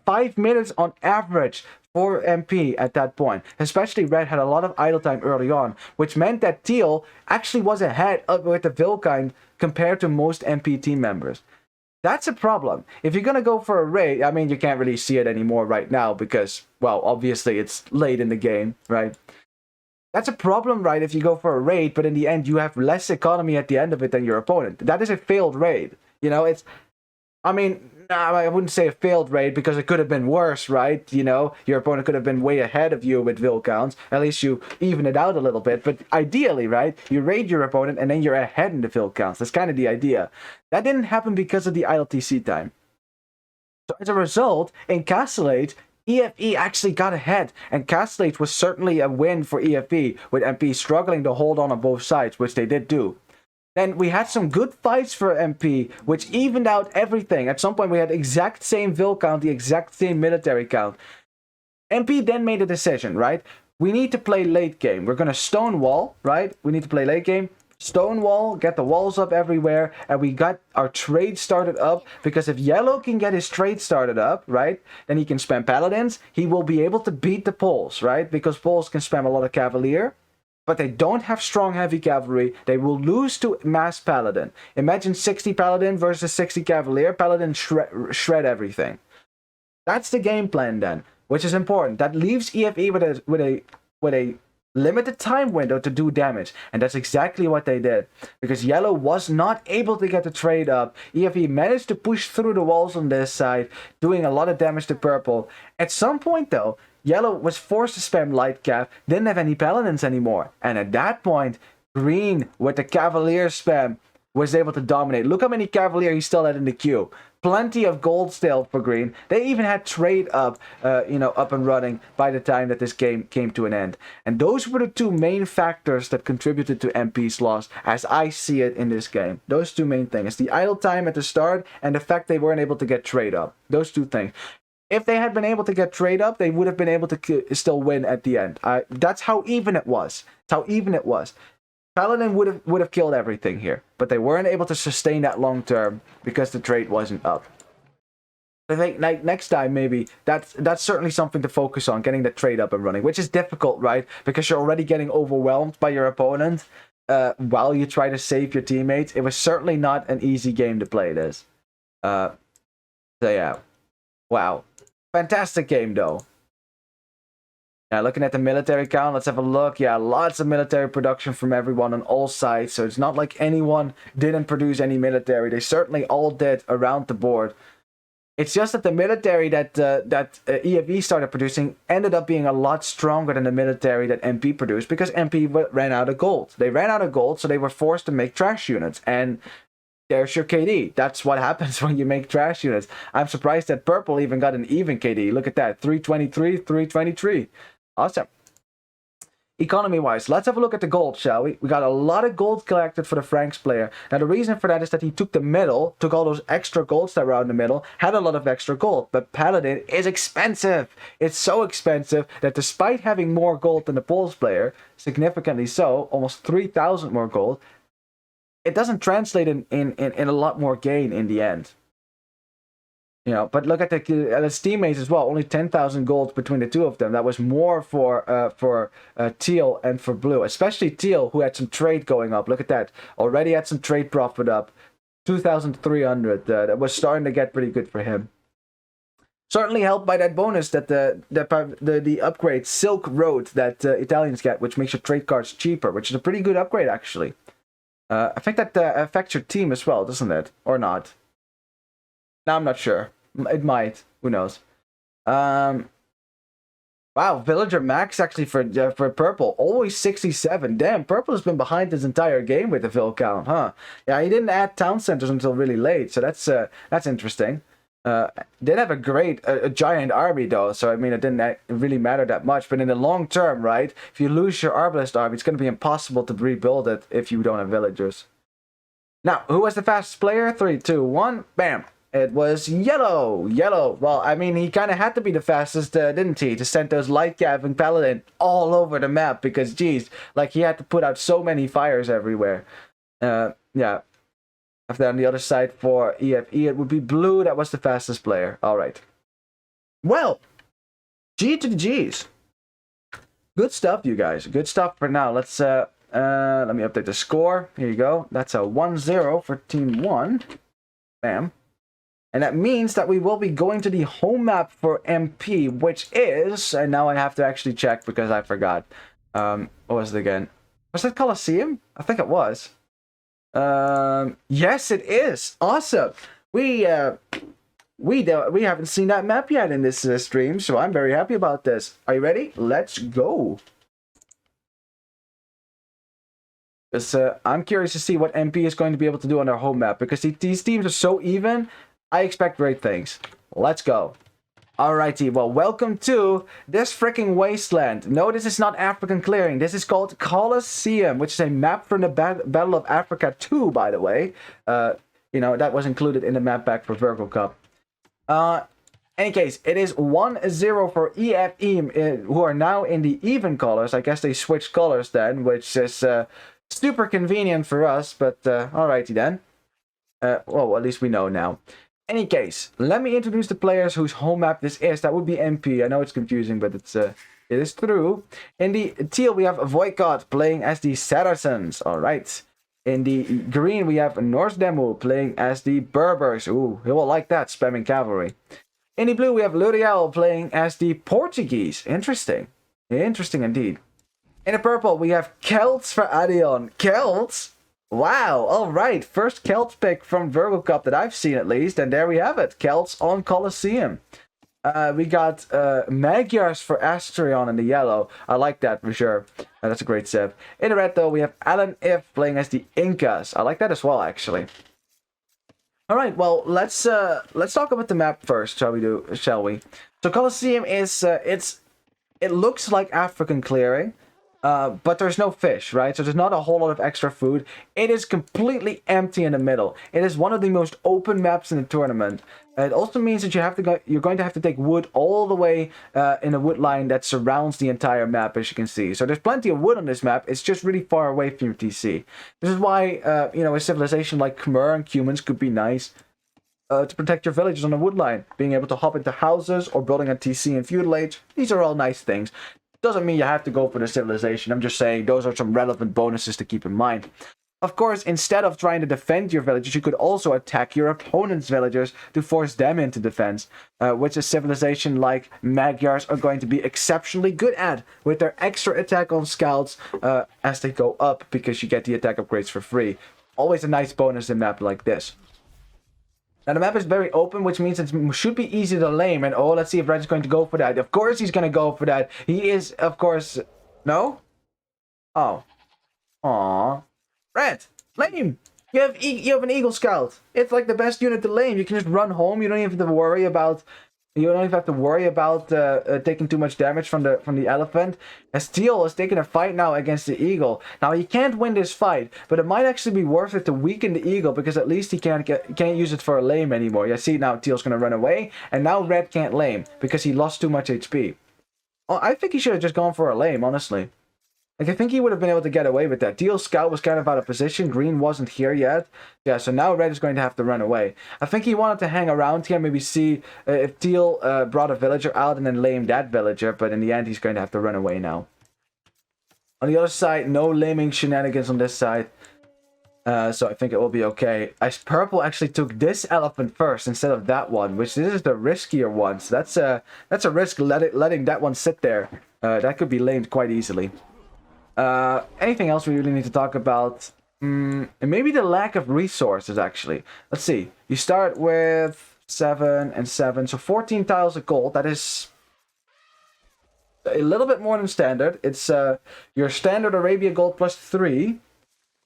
5 minutes on average for MP at that point. Especially Red had a lot of idle time early on, which meant that Teal actually was ahead of with the Vilkind compared to most MP team members. That's a problem. If you're going to go for a raid, I mean, you can't really see it anymore right now because, well, obviously it's late in the game, right? That's a problem, right, if you go for a raid, but in the end you have less economy at the end of it than your opponent. That is a failed raid. You know, it's... I mean, I wouldn't say a failed raid because it could have been worse, right? You know, your opponent could have been way ahead of you with Vil counts. At least you even it out a little bit. But ideally, right, you raid your opponent and then you're ahead in the Vil counts. That's kind of the idea. That didn't happen because of the ILTC time. So as a result, in Castle Age, EFE actually got ahead, and Castle Age was certainly a win for EFE, with MP struggling to hold on both sides, which they did do. Then we had some good fights for MP, which evened out everything. At some point, we had the exact same Vil count, the exact same military count. MP then made a decision, right? We need to play late game. We're going to stonewall, right? We need to play late game. Stonewall, get the walls up everywhere, and we got our trade started up, because if Yellow can get his trade started up, right, then he can spam Paladins. He will be able to beat the Poles, right? Because Poles can spam a lot of Cavalier, but they don't have strong heavy cavalry. They will lose to mass Paladin. Imagine 60 Paladin versus 60 Cavalier. Paladin shred everything. That's the game plan then, which is important. That leaves EFE with a limited time window to do damage, and that's exactly what they did. Because Yellow was not able to get the trade up, EFE managed to push through the walls on this side, doing a lot of damage to Purple. At some point though, Yellow was forced to spam Light Cav, didn't have any Paladins anymore, and at that point, Green with the Cavalier spam was able to dominate. Look how many Cavalier he still had in the queue. Plenty of gold still for Green. They even had trade up, up and running by the time that this game came to an end. And those were the two main factors that contributed to MP's loss, as I see it in this game. Those two main things. The idle time at the start and the fact they weren't able to get trade up. Those two things. If they had been able to get trade up, they would have been able to still win at the end. That's how even it was. That's how even it was. Paladin would have killed everything here, but they weren't able to sustain that long term because the trade wasn't up. I think next time maybe that's certainly something to focus on, getting the trade up and running, which is difficult, right? Because you're already getting overwhelmed by your opponent while you try to save your teammates. It was certainly not an easy game to play this. So yeah, wow, fantastic game though. Now, looking at the military count, let's have a look. Yeah, lots of military production from everyone on all sides. So it's not like anyone didn't produce any military. They certainly all did around the board. It's just that the military that EFE started producing ended up being a lot stronger than the military that MP produced, because MP ran out of gold. They ran out of gold, so they were forced to make trash units. And there's your KD. That's what happens when you make trash units. I'm surprised that Purple even got an even KD. Look at that. 323, 323. Awesome. Economy-wise, let's have a look at the gold, shall we? We got a lot of gold collected for the Franks player. Now, the reason for that is that he took the middle, took all those extra golds that were in the middle, had a lot of extra gold. But Paladin is expensive. It's so expensive that despite having more gold than the Poles player, significantly so, almost 3,000 more gold, it doesn't translate in a lot more gain in the end. You know, but look at his teammates as well. Only 10,000 gold between the two of them. That was more for Teal and for Blue, especially Teal, who had some trade going up. Look at that. Already had some trade profit up. 2,300. That was starting to get pretty good for him. Certainly helped by that bonus that the upgrade Silk Road that Italians get, which makes your trade cards cheaper, which is a pretty good upgrade actually. I think that affects your team as well, doesn't it? Or not? No, I'm not sure. It might. Who knows? Wow, Villager Max actually for Purple. Always 67. Damn, Purple has been behind this entire game with the Vil count, huh? Yeah, he didn't add town centers until really late, so that's interesting. Did have a giant army though, so I mean it didn't really matter that much. But in the long term, right? If you lose your Arbalest army, it's going to be impossible to rebuild it if you don't have villagers. Now, who was the fastest player? 3, 2, 1, bam! It was Yellow. Yellow. Well, I mean, he kind of had to be the fastest, didn't he? To send those Light Cav and Paladin all over the map because, geez, like he had to put out so many fires everywhere. Yeah. After that, on the other side for EFE, it would be Blue that was the fastest player. All right. Well, G to the G's. Good stuff, you guys. Good stuff for now. Let's let me update the score. Here you go. That's a 1-0 for Team 1. Bam. And that means that we will be going to the home map for MP, which is, and now I have to actually check because I forgot. What was it again? Was that Colosseum? I think it was. Yes, it is. Awesome. We haven't seen that map yet in this stream, so I'm very happy about this. Are you ready? Let's go. Because I'm curious to see what MP is going to be able to do on their home map, because these teams are so even. I expect great things. Let's go. Alrighty, well, welcome to this freaking wasteland. No, this is not African Clearing. This is called Colosseum, which is a map from the Battle of Africa 2, by the way. You know, that was included in the map pack for Virgo Cup. Any case, it is 1-0 for EFE, who are now in the even colors. I guess they switched colors then, which is super convenient for us, but alrighty then. Well, at least we know now. Any case, let me introduce the players whose home map this is. That would be MP. I know it's confusing, but it is true. In the teal, we have Voicod playing as the Saracens. Alright. In the green, we have Norse Demo playing as the Berbers. Ooh, he will like that, spamming cavalry. In the blue, we have L'Oreal playing as the Portuguese. Interesting. Interesting indeed. In the purple, we have Celts for Adion. Celts? Wow, alright. First Celts pick from Virgo Cup that I've seen at least. And there we have it. Celts on Colosseum. We got Magyars for Astrion in the yellow. I like that for sure. That's a great sip. In the red though, we have Alan If playing as the Incas. I like that as well, actually. Alright, well, let's talk about the map first, shall we? So Colosseum is it looks like African Clearing. But there's no fish, right? So there's not a whole lot of extra food. It is completely empty in the middle. It is one of the most open maps in the tournament. It also means that you're going to have to take wood all the way in a wood line that surrounds the entire map, as you can see. So there's plenty of wood on this map. It's just really far away from your TC. This is why, you know, a civilization like Khmer and Cumans could be nice to protect your villages on a wood line. Being able to hop into houses or building a TC in feudal age. These are all nice things. Doesn't mean you have to go for the civilization. I'm just saying those are some relevant bonuses to keep in mind. Of course, instead of trying to defend your villages, you could also attack your opponent's villagers to force them into defense, which a civilization like Magyars are going to be exceptionally good at, with their extra attack on scouts as they go up, because you get the attack upgrades for free. Always a nice bonus in a map like this. Now the map is very open, which means it should be easy to lame. And oh, let's see if Red is going to go for that. Of course he's going to go for that. He is, of course... No? Oh. Aww. Red! Lame! You have an Eagle Scout. It's like the best unit to lame. You can just run home. You don't even have to worry about... taking too much damage from the elephant. As Teal is taking a fight now against the eagle. Now he can't win this fight, but it might actually be worth it to weaken the eagle, because at least he can't use it for a lame anymore. You see, now Teal's gonna run away, and now Red can't lame because he lost too much HP. Oh, I think he should have just gone for a lame, honestly. Like, I think he would have been able to get away with that. Teal's scout was kind of out of position. Green wasn't here yet. Yeah, so now Red is going to have to run away. I think he wanted to hang around here, maybe see if Teal brought a villager out and then lame that villager. But in the end, he's going to have to run away now. On the other side, no laming shenanigans on this side. So I think it will be okay. Purple actually took this elephant first instead of that one, which this is the riskier one. So that's a risk letting that one sit there. That could be lamed quite easily. Anything else we really need to talk about? And maybe the lack of resources, actually. Let's see. You start with 7 and 7. So 14 tiles of gold. That is a little bit more than standard. It's your standard Arabia gold plus 3.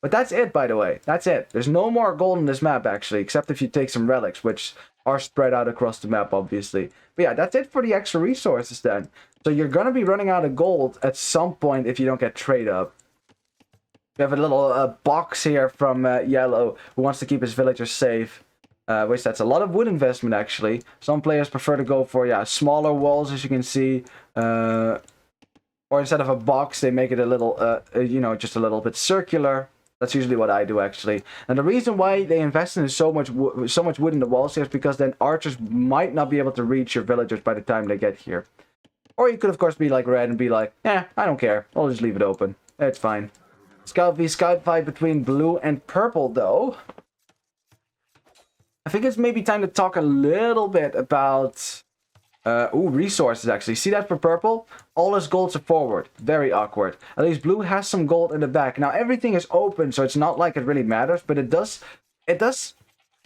But that's it, by the way. That's it. There's no more gold in this map, actually. Except if you take some relics, which are spread out across the map, obviously. But yeah, that's it for the extra resources then. So you're going to be running out of gold at some point if you don't get trade up. We have a little box here from Yellow, who wants to keep his villagers safe. Which that's a lot of wood investment, actually. Some players prefer to go for, yeah, smaller walls, as you can see. Or instead of a box, they make it a little, you know, just a little bit circular. That's usually what I do, actually. And the reason why they invest in so much wood in the walls here is because then archers might not be able to reach your villagers by the time they get here. Or you could, of course, be like red and be like, eh, I don't care. I'll just leave it open. It's fine. Scout v Scout fight between blue and purple, though. I think it's maybe time to talk a little bit about... resources, actually. See that for purple? All his golds are forward. Very awkward. At least blue has some gold in the back. Now, everything is open, so it's not like it really matters, but it does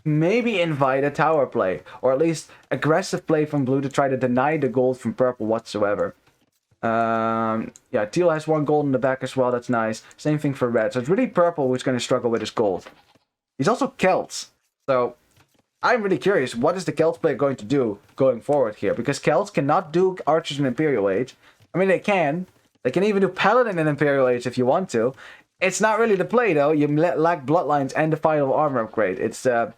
maybe invite a tower play, or at least aggressive play from blue to try to deny the gold from purple whatsoever. Yeah, teal has 1 gold in the back as well. That's nice. Same thing for red. So it's really purple who's going to struggle with his gold. He's also Celts. So I'm really curious, what is the Celts player going to do going forward here? Because Celts cannot do archers in Imperial Age. I mean, they can. They can even do Paladin in Imperial Age if you want to. It's not really the play, though. You lack Bloodlines and the final armor upgrade. It's, yeah,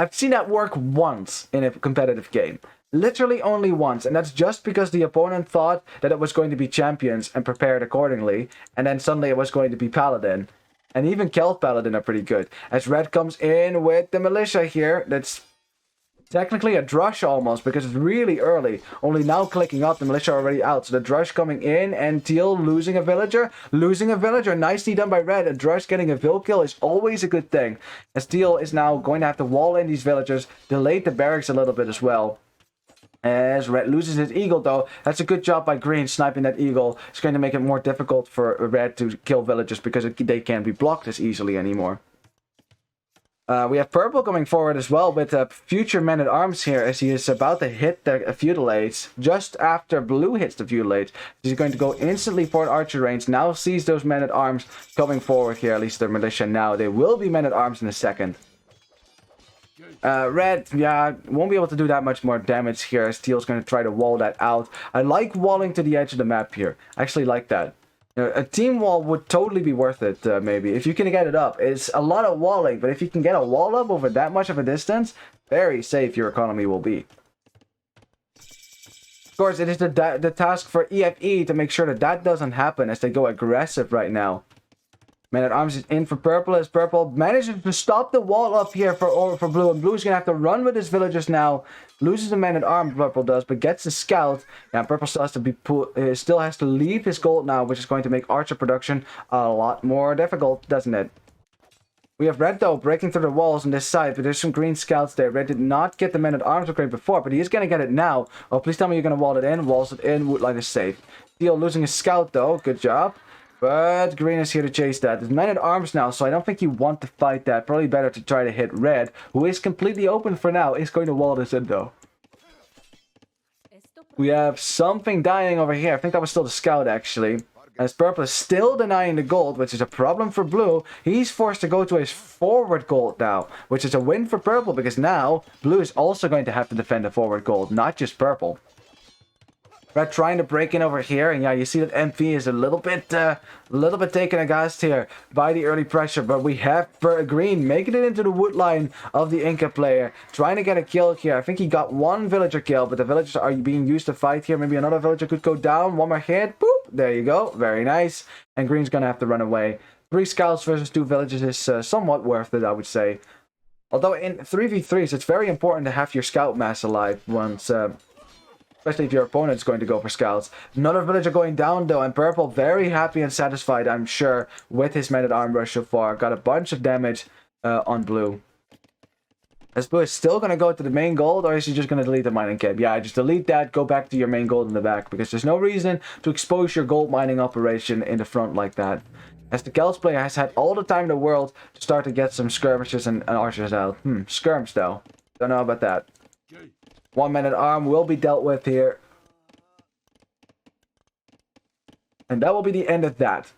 I've seen that work once in a competitive game. Literally only once, and that's just because the opponent thought that it was going to be champions and prepared accordingly, and then suddenly it was going to be Paladin. And even Celt Paladin are pretty good. As red comes in with the militia here, that's technically a drush almost, because it's really early. Only now clicking up, the militia are already out. So the drush coming in, and teal losing a villager. Losing a villager, nicely done by red. A drush getting a vill kill is always a good thing. As teal is now going to have to wall in these villagers, delayed the barracks a little bit as well. As red loses his eagle, though, that's a good job by green sniping that eagle. It's going to make it more difficult for red to kill villagers because they can't be blocked as easily anymore. We have purple coming forward as well with future men-at-arms here as he is about to hit the feudal age. Just after blue hits the feudal age, he's going to go instantly for an archer range. Now sees those men-at-arms coming forward here, at least their militia now. They will be men-at-arms in a second. Red, yeah, won't be able to do that much more damage here as teal's going to try to wall that out. I like walling to the edge of the map here. I actually like that. You know, a team wall would totally be worth it, maybe. If you can get it up. It's a lot of walling, but if you can get a wall up over that much of a distance, very safe your economy will be. Of course, it is the task for EFE to make sure that that doesn't happen as they go aggressive right now. Man-at-Arms is in for purple as purple manages to stop the wall up here for blue. And blue is going to have to run with his villagers now. Loses the man-at-arms, purple does, but gets the scout. Yeah, purple still has to still has to leave his gold now, which is going to make archer production a lot more difficult, doesn't it? We have red, though, breaking through the walls on this side, but there's some green scouts there. Red did not get the men-at-arms upgrade before, but he is going to get it now. Oh, please tell me you're going to wall it in. Walls it in. Woodline is safe. Teal losing his scout, though. Good job. But green is here to chase that. There's men-at-arms now, so I don't think you want to fight that. Probably better to try to hit red, who is completely open for now. Is going to wall this in, though. We have something dying over here. I think that was still the scout, actually. As purple is still denying the gold, which is a problem for blue. He's forced to go to his forward gold now, which is a win for purple, because now blue is also going to have to defend the forward gold, not just purple. Red trying to break in over here, and yeah, you see that MP is a little bit taken aghast here by the early pressure, but we have green making it into the wood line of the Inca player, trying to get a kill here. I think he got 1 villager kill, but the villagers are being used to fight here. Maybe another villager could go down. 1 more hit, boop, there you go, very nice. And green's gonna have to run away. 3 scouts versus 2 villagers is somewhat worth it, I would say. Although in 3v3s, it's very important to have your scout mass alive once. Especially if your opponent's going to go for scouts. Another villager going down, though, and purple very happy and satisfied, I'm sure, with his men-at-arms rush so far. Got a bunch of damage on blue. As blue is still going to go to the main gold, or is he just going to delete the mining camp? Yeah, just delete that, go back to your main gold in the back, because there's no reason to expose your gold mining operation in the front like that. As the Celts player has had all the time in the world to start to get some skirmishers and archers out. Skirms, though. Don't know about that. 1 man-at-arm will be dealt with here. And that will be the end of that.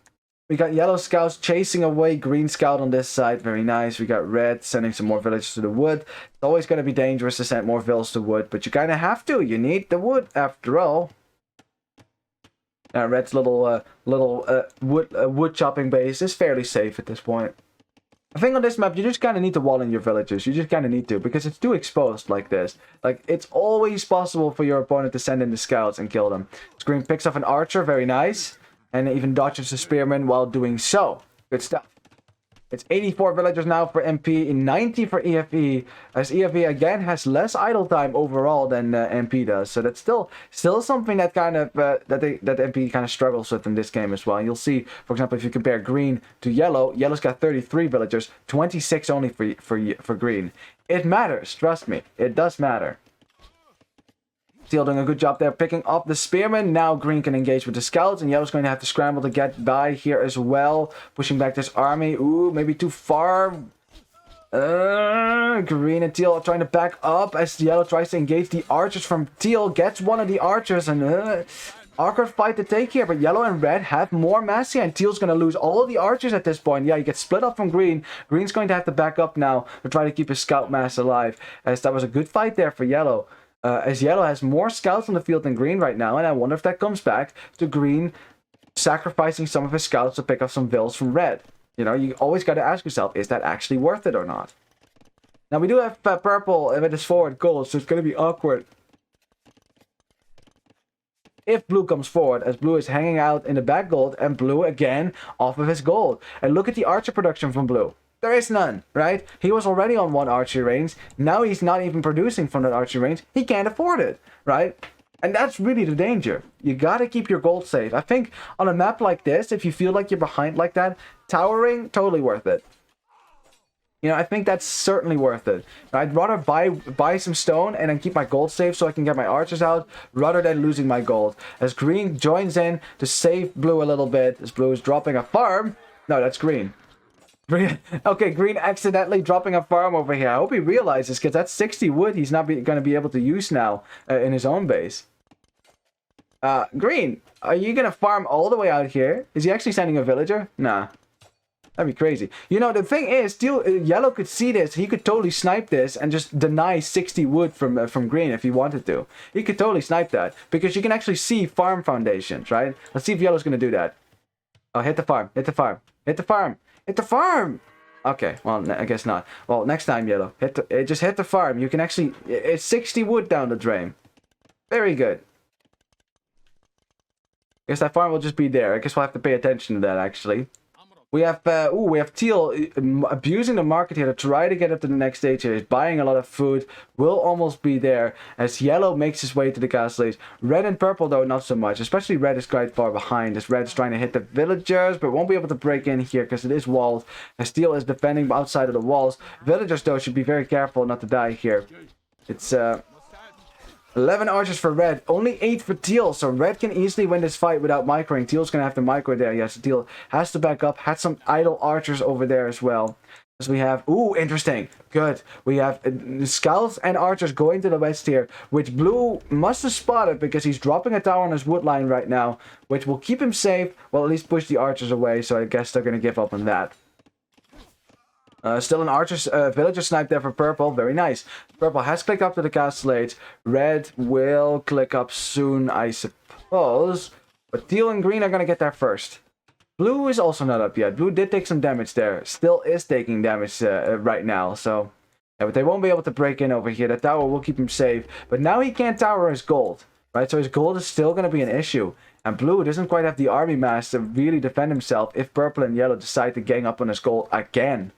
We got yellow scouts chasing away green scout on this side. Very nice. We got red sending some more villagers to the wood. It's always going to be dangerous to send more vills to wood, but you kind of have to. You need the wood after all. Now red's little wood chopping base is fairly safe at this point. I think on this map, you just kind of need to wall in your villagers. You just kind of need to, because it's too exposed like this. Like, it's always possible for your opponent to send in the scouts and kill them. Green picks off an archer, very nice. And even dodges the spearman while doing so. Good stuff. It's 84 villagers now for MP, 90 for EFE, as EFE again has less idle time overall than MP does. So that's still something that kind of that MP kind of struggles with in this game as well. And you'll see, for example, if you compare green to yellow, yellow's got 33 villagers, 26 only for green. It matters, trust me, it does matter. Teal doing a good job there picking up the spearmen. Now green can engage with the scouts, and yellow's going to have to scramble to get by here as well. Pushing back this army. Ooh, maybe too far. Green and teal are trying to back up as yellow tries to engage the archers from teal. Gets one of the archers, and awkward fight to take here, but yellow and red have more mass here, and teal's going to lose all of the archers at this point. Yeah, he gets split up from green. Green's going to have to back up now to try to keep his scout mass alive, as that was a good fight there for yellow. As yellow has more scouts on the field than green right now, and I wonder if that comes back to green sacrificing some of his scouts to pick up some vills from red. You know, you always got to ask yourself, is that actually worth it or not? Now, we do have purple with his forward gold, so it's going to be awkward if blue comes forward, as blue is hanging out in the back gold, and blue again off of his gold. And look at the archer production from blue. There is none, right? He was already on one archery range. Now he's not even producing from that archery range. He can't afford it, right? And that's really the danger. You gotta keep your gold safe. I think on a map like this, if you feel like you're behind like that, towering, totally worth it. You know, I think that's certainly worth it. I'd rather buy some stone and then keep my gold safe so I can get my archers out, rather than losing my gold. As green joins in to save blue a little bit, as blue is dropping a farm. No, that's green. Okay, green accidentally dropping a farm over here. I hope he realizes, because that's 60 wood he's not going to be able to use now in his own base. Green, are you going to farm all the way out here? Is he actually sending a villager? Nah. That'd be crazy. You know, the thing is, yellow could see this. He could totally snipe this and just deny 60 wood from green if he wanted to. He could totally snipe that, because you can actually see farm foundations, right? Let's see if yellow's going to do that. Oh, hit the farm. Hit the farm. Hit the farm. Hit the farm! Okay, well, I guess not. Well, next time, yellow. Just hit the farm. You can actually... It's 60 wood down the drain. Very good. I guess that farm will just be there. I guess we'll have to pay attention to that, actually. We have teal abusing the market here to try to get up to the next stage here. He's buying a lot of food. Will almost be there as yellow makes his way to the castle age. Red and purple, though, not so much. Especially red is quite far behind, as red is trying to hit the villagers, but won't be able to break in here because it is walled. As teal is defending outside of the walls. Villagers, though, should be very careful not to die here. It's 11 archers for red, only 8 for teal, so red can easily win this fight without microing. Teal's gonna have to micro there. Yes, teal has to back up. Had some idle archers over there as well. So we have, ooh, interesting, good. We have scouts and archers going to the west here, which blue must have spotted because he's dropping a tower on his wood line right now, which will keep him safe, well, at least push the archers away, so I guess they're gonna give up on that. Still an archer's villager snipe there for purple. Very nice. Purple has clicked up to the castle age. Red will click up soon, I suppose. But teal and green are going to get there first. Blue is also not up yet. Blue did take some damage there. Still is taking damage right now. So, yeah, but they won't be able to break in over here. The tower will keep him safe. But now he can't tower his gold. Right? So his gold is still going to be an issue. And blue doesn't quite have the army mass to really defend himself if purple and yellow decide to gang up on his gold again.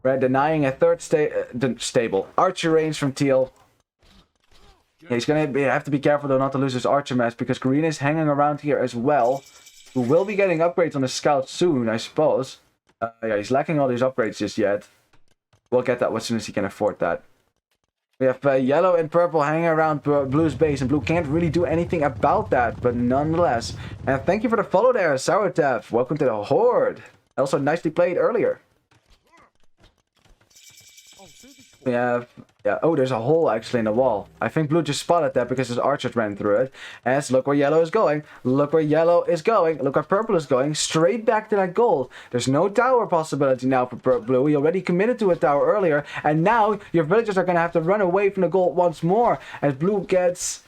Red denying a third stable archer range from teal. Yeah, he's gonna have to be careful though not to lose his archer mass, because green is hanging around here as well. Who will be getting upgrades on the scout soon, I suppose. Yeah, he's lacking all these upgrades just yet. We'll get that as soon as he can afford that. We have yellow and purple hanging around blue's base, and blue can't really do anything about that, but nonetheless. And thank you for the follow there, Sourtef. Welcome to the Horde. Also nicely played earlier. We have, yeah, oh, there's a hole actually in the wall. I think blue just spotted that because his archers ran through it. As look where yellow is going. Look where yellow is going. Look where purple is going. Straight back to that gold. There's no tower possibility now for blue. He already committed to a tower earlier. And now your villagers are going to have to run away from the gold once more. As blue gets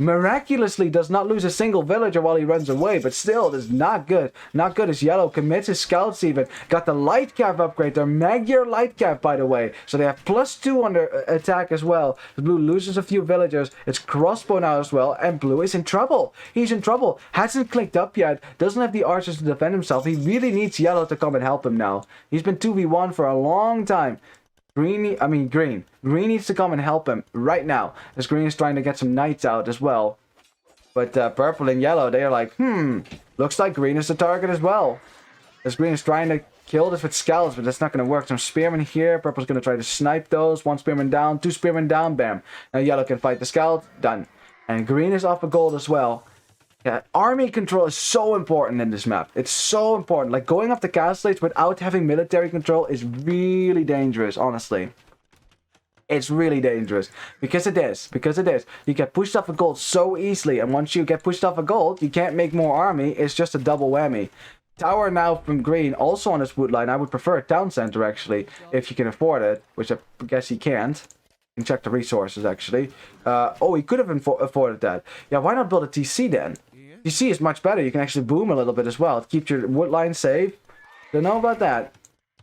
miraculously does not lose a single villager while he runs away, but still, it is not good. Not good as Yellow commits his scouts even. Got the light cap upgrade, their Magyar light cap, by the way. So they have +2 on their attack as well. The Blue loses a few villagers. It's crossbow now as well, and Blue is in trouble. He's in trouble. Hasn't clicked up yet. Doesn't have the archers to defend himself. He really needs Yellow to come and help him now. He's been 2v1 for a long time. Green. Green needs to come and help him right now, as Green is trying to get some knights out as well. But Purple and Yellow, they are like, looks like Green is the target as well. As Green is trying to kill this with scouts, but that's not going to work. Some spearmen here. Purple's going to try to snipe those. 1 spearman down, 2 spearmen down, bam. Now Yellow can fight the scout, done. And Green is off a gold as well. Yeah, army control is so important in this map. It's so important. Like, going up the castles without having military control is really dangerous, honestly. It's really dangerous. Because it is. You get pushed off a gold so easily, and once you get pushed off a gold, you can't make more army. It's just a double whammy. Tower now from Green, also on this wood line. I would prefer a town center, actually, if you can afford it, which I guess he can't. You can check the resources, actually. Oh, he could have afforded that. Yeah, why not build a TC then? TC is much better. You can actually boom a little bit as well. Keep your wood line safe. Don't know about that.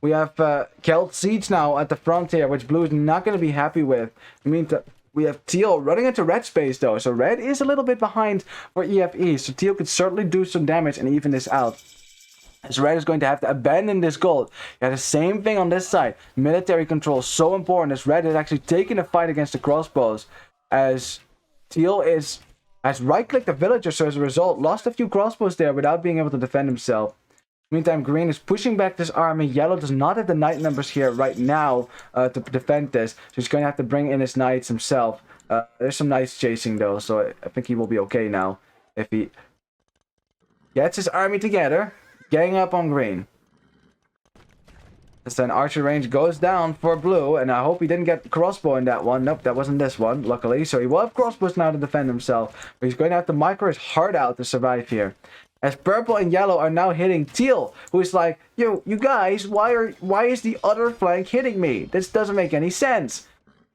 We have Celt Siege now at the front here, which Blue is not going to be happy with. I mean, we have Teal running into red space, though. So red is a little bit behind for EFE. So Teal could certainly do some damage and even this out. As red is going to have to abandon this gold. Yeah, the same thing on this side. Military control is so important, as red is actually taking a fight against the crossbows. As Teal has right-clicked the villager, so as a result, lost a few crossbows there without being able to defend himself. Meantime, Green is pushing back this army. Yellow does not have the knight numbers here right now to defend this. So he's going to have to bring in his knights himself. There's some knights chasing, though, so I think he will be okay now. If he gets his army together, gang up on Green. Then archer range goes down for Blue, and I hope he didn't get crossbow in that one. Nope, that wasn't this one, luckily. So he will have crossbows now to defend himself, but he's going to have to micro his heart out to survive here. As Purple and Yellow are now hitting Teal, who is like, yo, you guys, why is the other flank hitting me? This doesn't make any sense.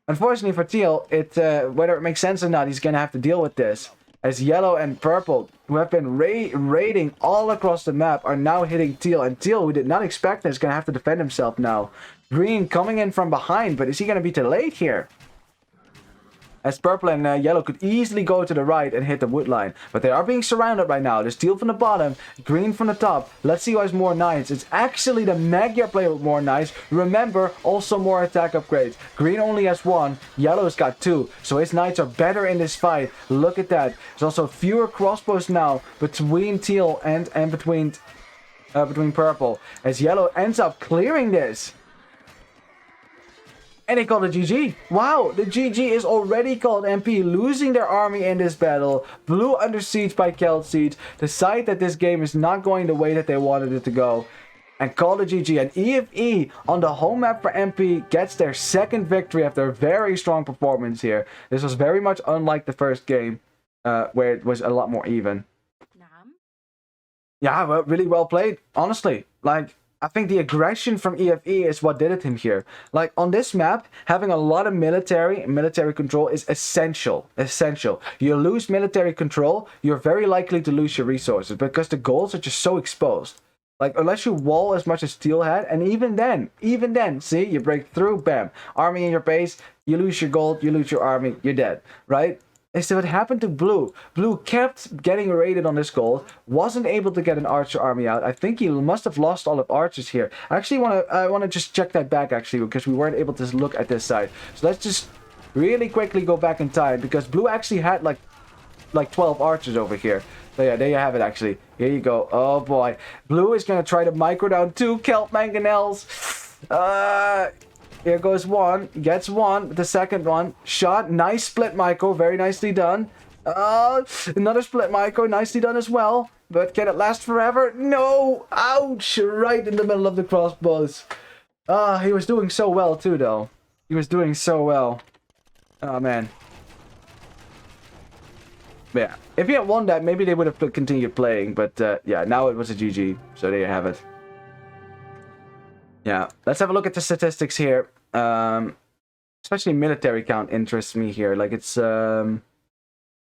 Unfortunately for Teal, whether it makes sense or not, he's going to have to deal with this. As Yellow and Purple, who have been raiding all across the map, are now hitting Teal. And Teal, who did not expect this, is going to have to defend himself now. Green coming in from behind, but is he going to be too late here? As Purple and Yellow could easily go to the right and hit the wood line. But they are being surrounded right now. There's Teal from the bottom, Green from the top. Let's see who has more knights. It's actually the Magyar player with more knights. Remember, also more attack upgrades. Green only has 1, Yellow's got 2. So his knights are better in this fight. Look at that. There's also fewer crossbows now between Teal and between Purple. As Yellow ends up clearing this. And they call it GG. Wow, the GG is already called. MP losing their army in this battle. Blue under siege by Celt Siege. Decide that this game is not going the way that they wanted it to go. And call it GG. And EFE on the home map for MP gets their second victory after a very strong performance here. This was very much unlike the first game, where it was a lot more even. Yeah, well, really well played, honestly. Like, I think the aggression from EFE is what did it him here. Like, on this map, having a lot of military control is essential. Essential. You lose military control, you're very likely to lose your resources because the goals are just so exposed. Like, unless you wall as much as Teal had, and even then, see, you break through, bam. Army in your base, you lose your gold, you lose your army, you're dead, right? And so what happened to Blue? Blue kept getting raided on this gold, wasn't able to get an archer army out. I think he must have lost all of archers here. I want to just check that back, actually, because we weren't able to look at this side. So let's just really quickly go back in time, because Blue actually had like 12 archers over here. So yeah, there you have it, actually. Here you go. Oh boy. Blue is going to try to micro down 2 Kelp Mangonels. Here goes 1. Gets 1. The second one. Shot. Nice split micro. Very nicely done. Another split micro. Nicely done as well. But can it last forever? No! Ouch! Right in the middle of the crossbows. He was doing so well too, though. He was doing so well. Oh, man. Yeah. If he had won that, maybe they would have continued playing. But, yeah, now it was a GG. So there you have it. Yeah, let's have a look at the statistics here. Especially military count interests me here. Like, it's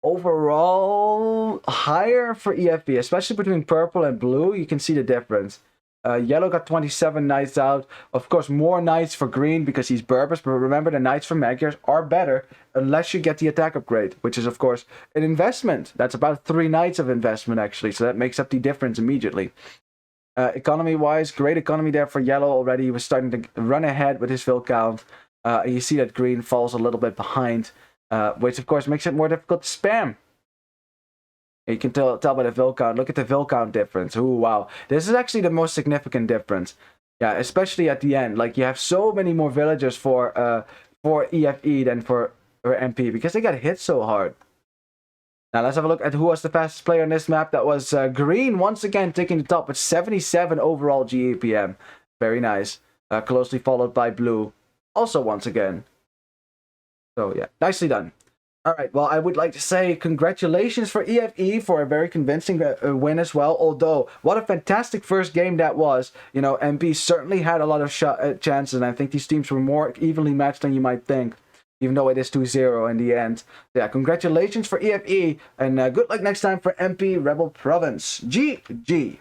overall higher for EFE, especially between purple and blue. You can see the difference. Yellow got 27 knights out. Of course, more knights for green because he's Burbus. But remember, the knights for Magyars are better unless you get the attack upgrade, which is, of course, an investment. That's about 3 knights of investment, actually. So that makes up the difference immediately. Economy-wise, great economy there for yellow already. He was starting to run ahead with his fill count. You see that green falls a little bit behind, which, of course, makes it more difficult to spam. You can tell by the Vil count. Look at the Vil count difference. Ooh, wow. This is actually the most significant difference. Yeah, especially at the end. Like, you have so many more villagers for EFE than for MP because they got hit so hard. Now, let's have a look at who was the fastest player on this map. That was Green, once again, taking the top with 77 overall GAPM. Very nice. Closely followed by Blue. Also, once again. So, yeah, nicely done. All right, well, I would like to say congratulations for EFE for a very convincing win as well. Although, what a fantastic first game that was. You know, MP certainly had a lot of chances, and I think these teams were more evenly matched than you might think, even though it is 2-0 in the end. Yeah, congratulations for EFE, and good luck next time for MP Rebel Province. GG.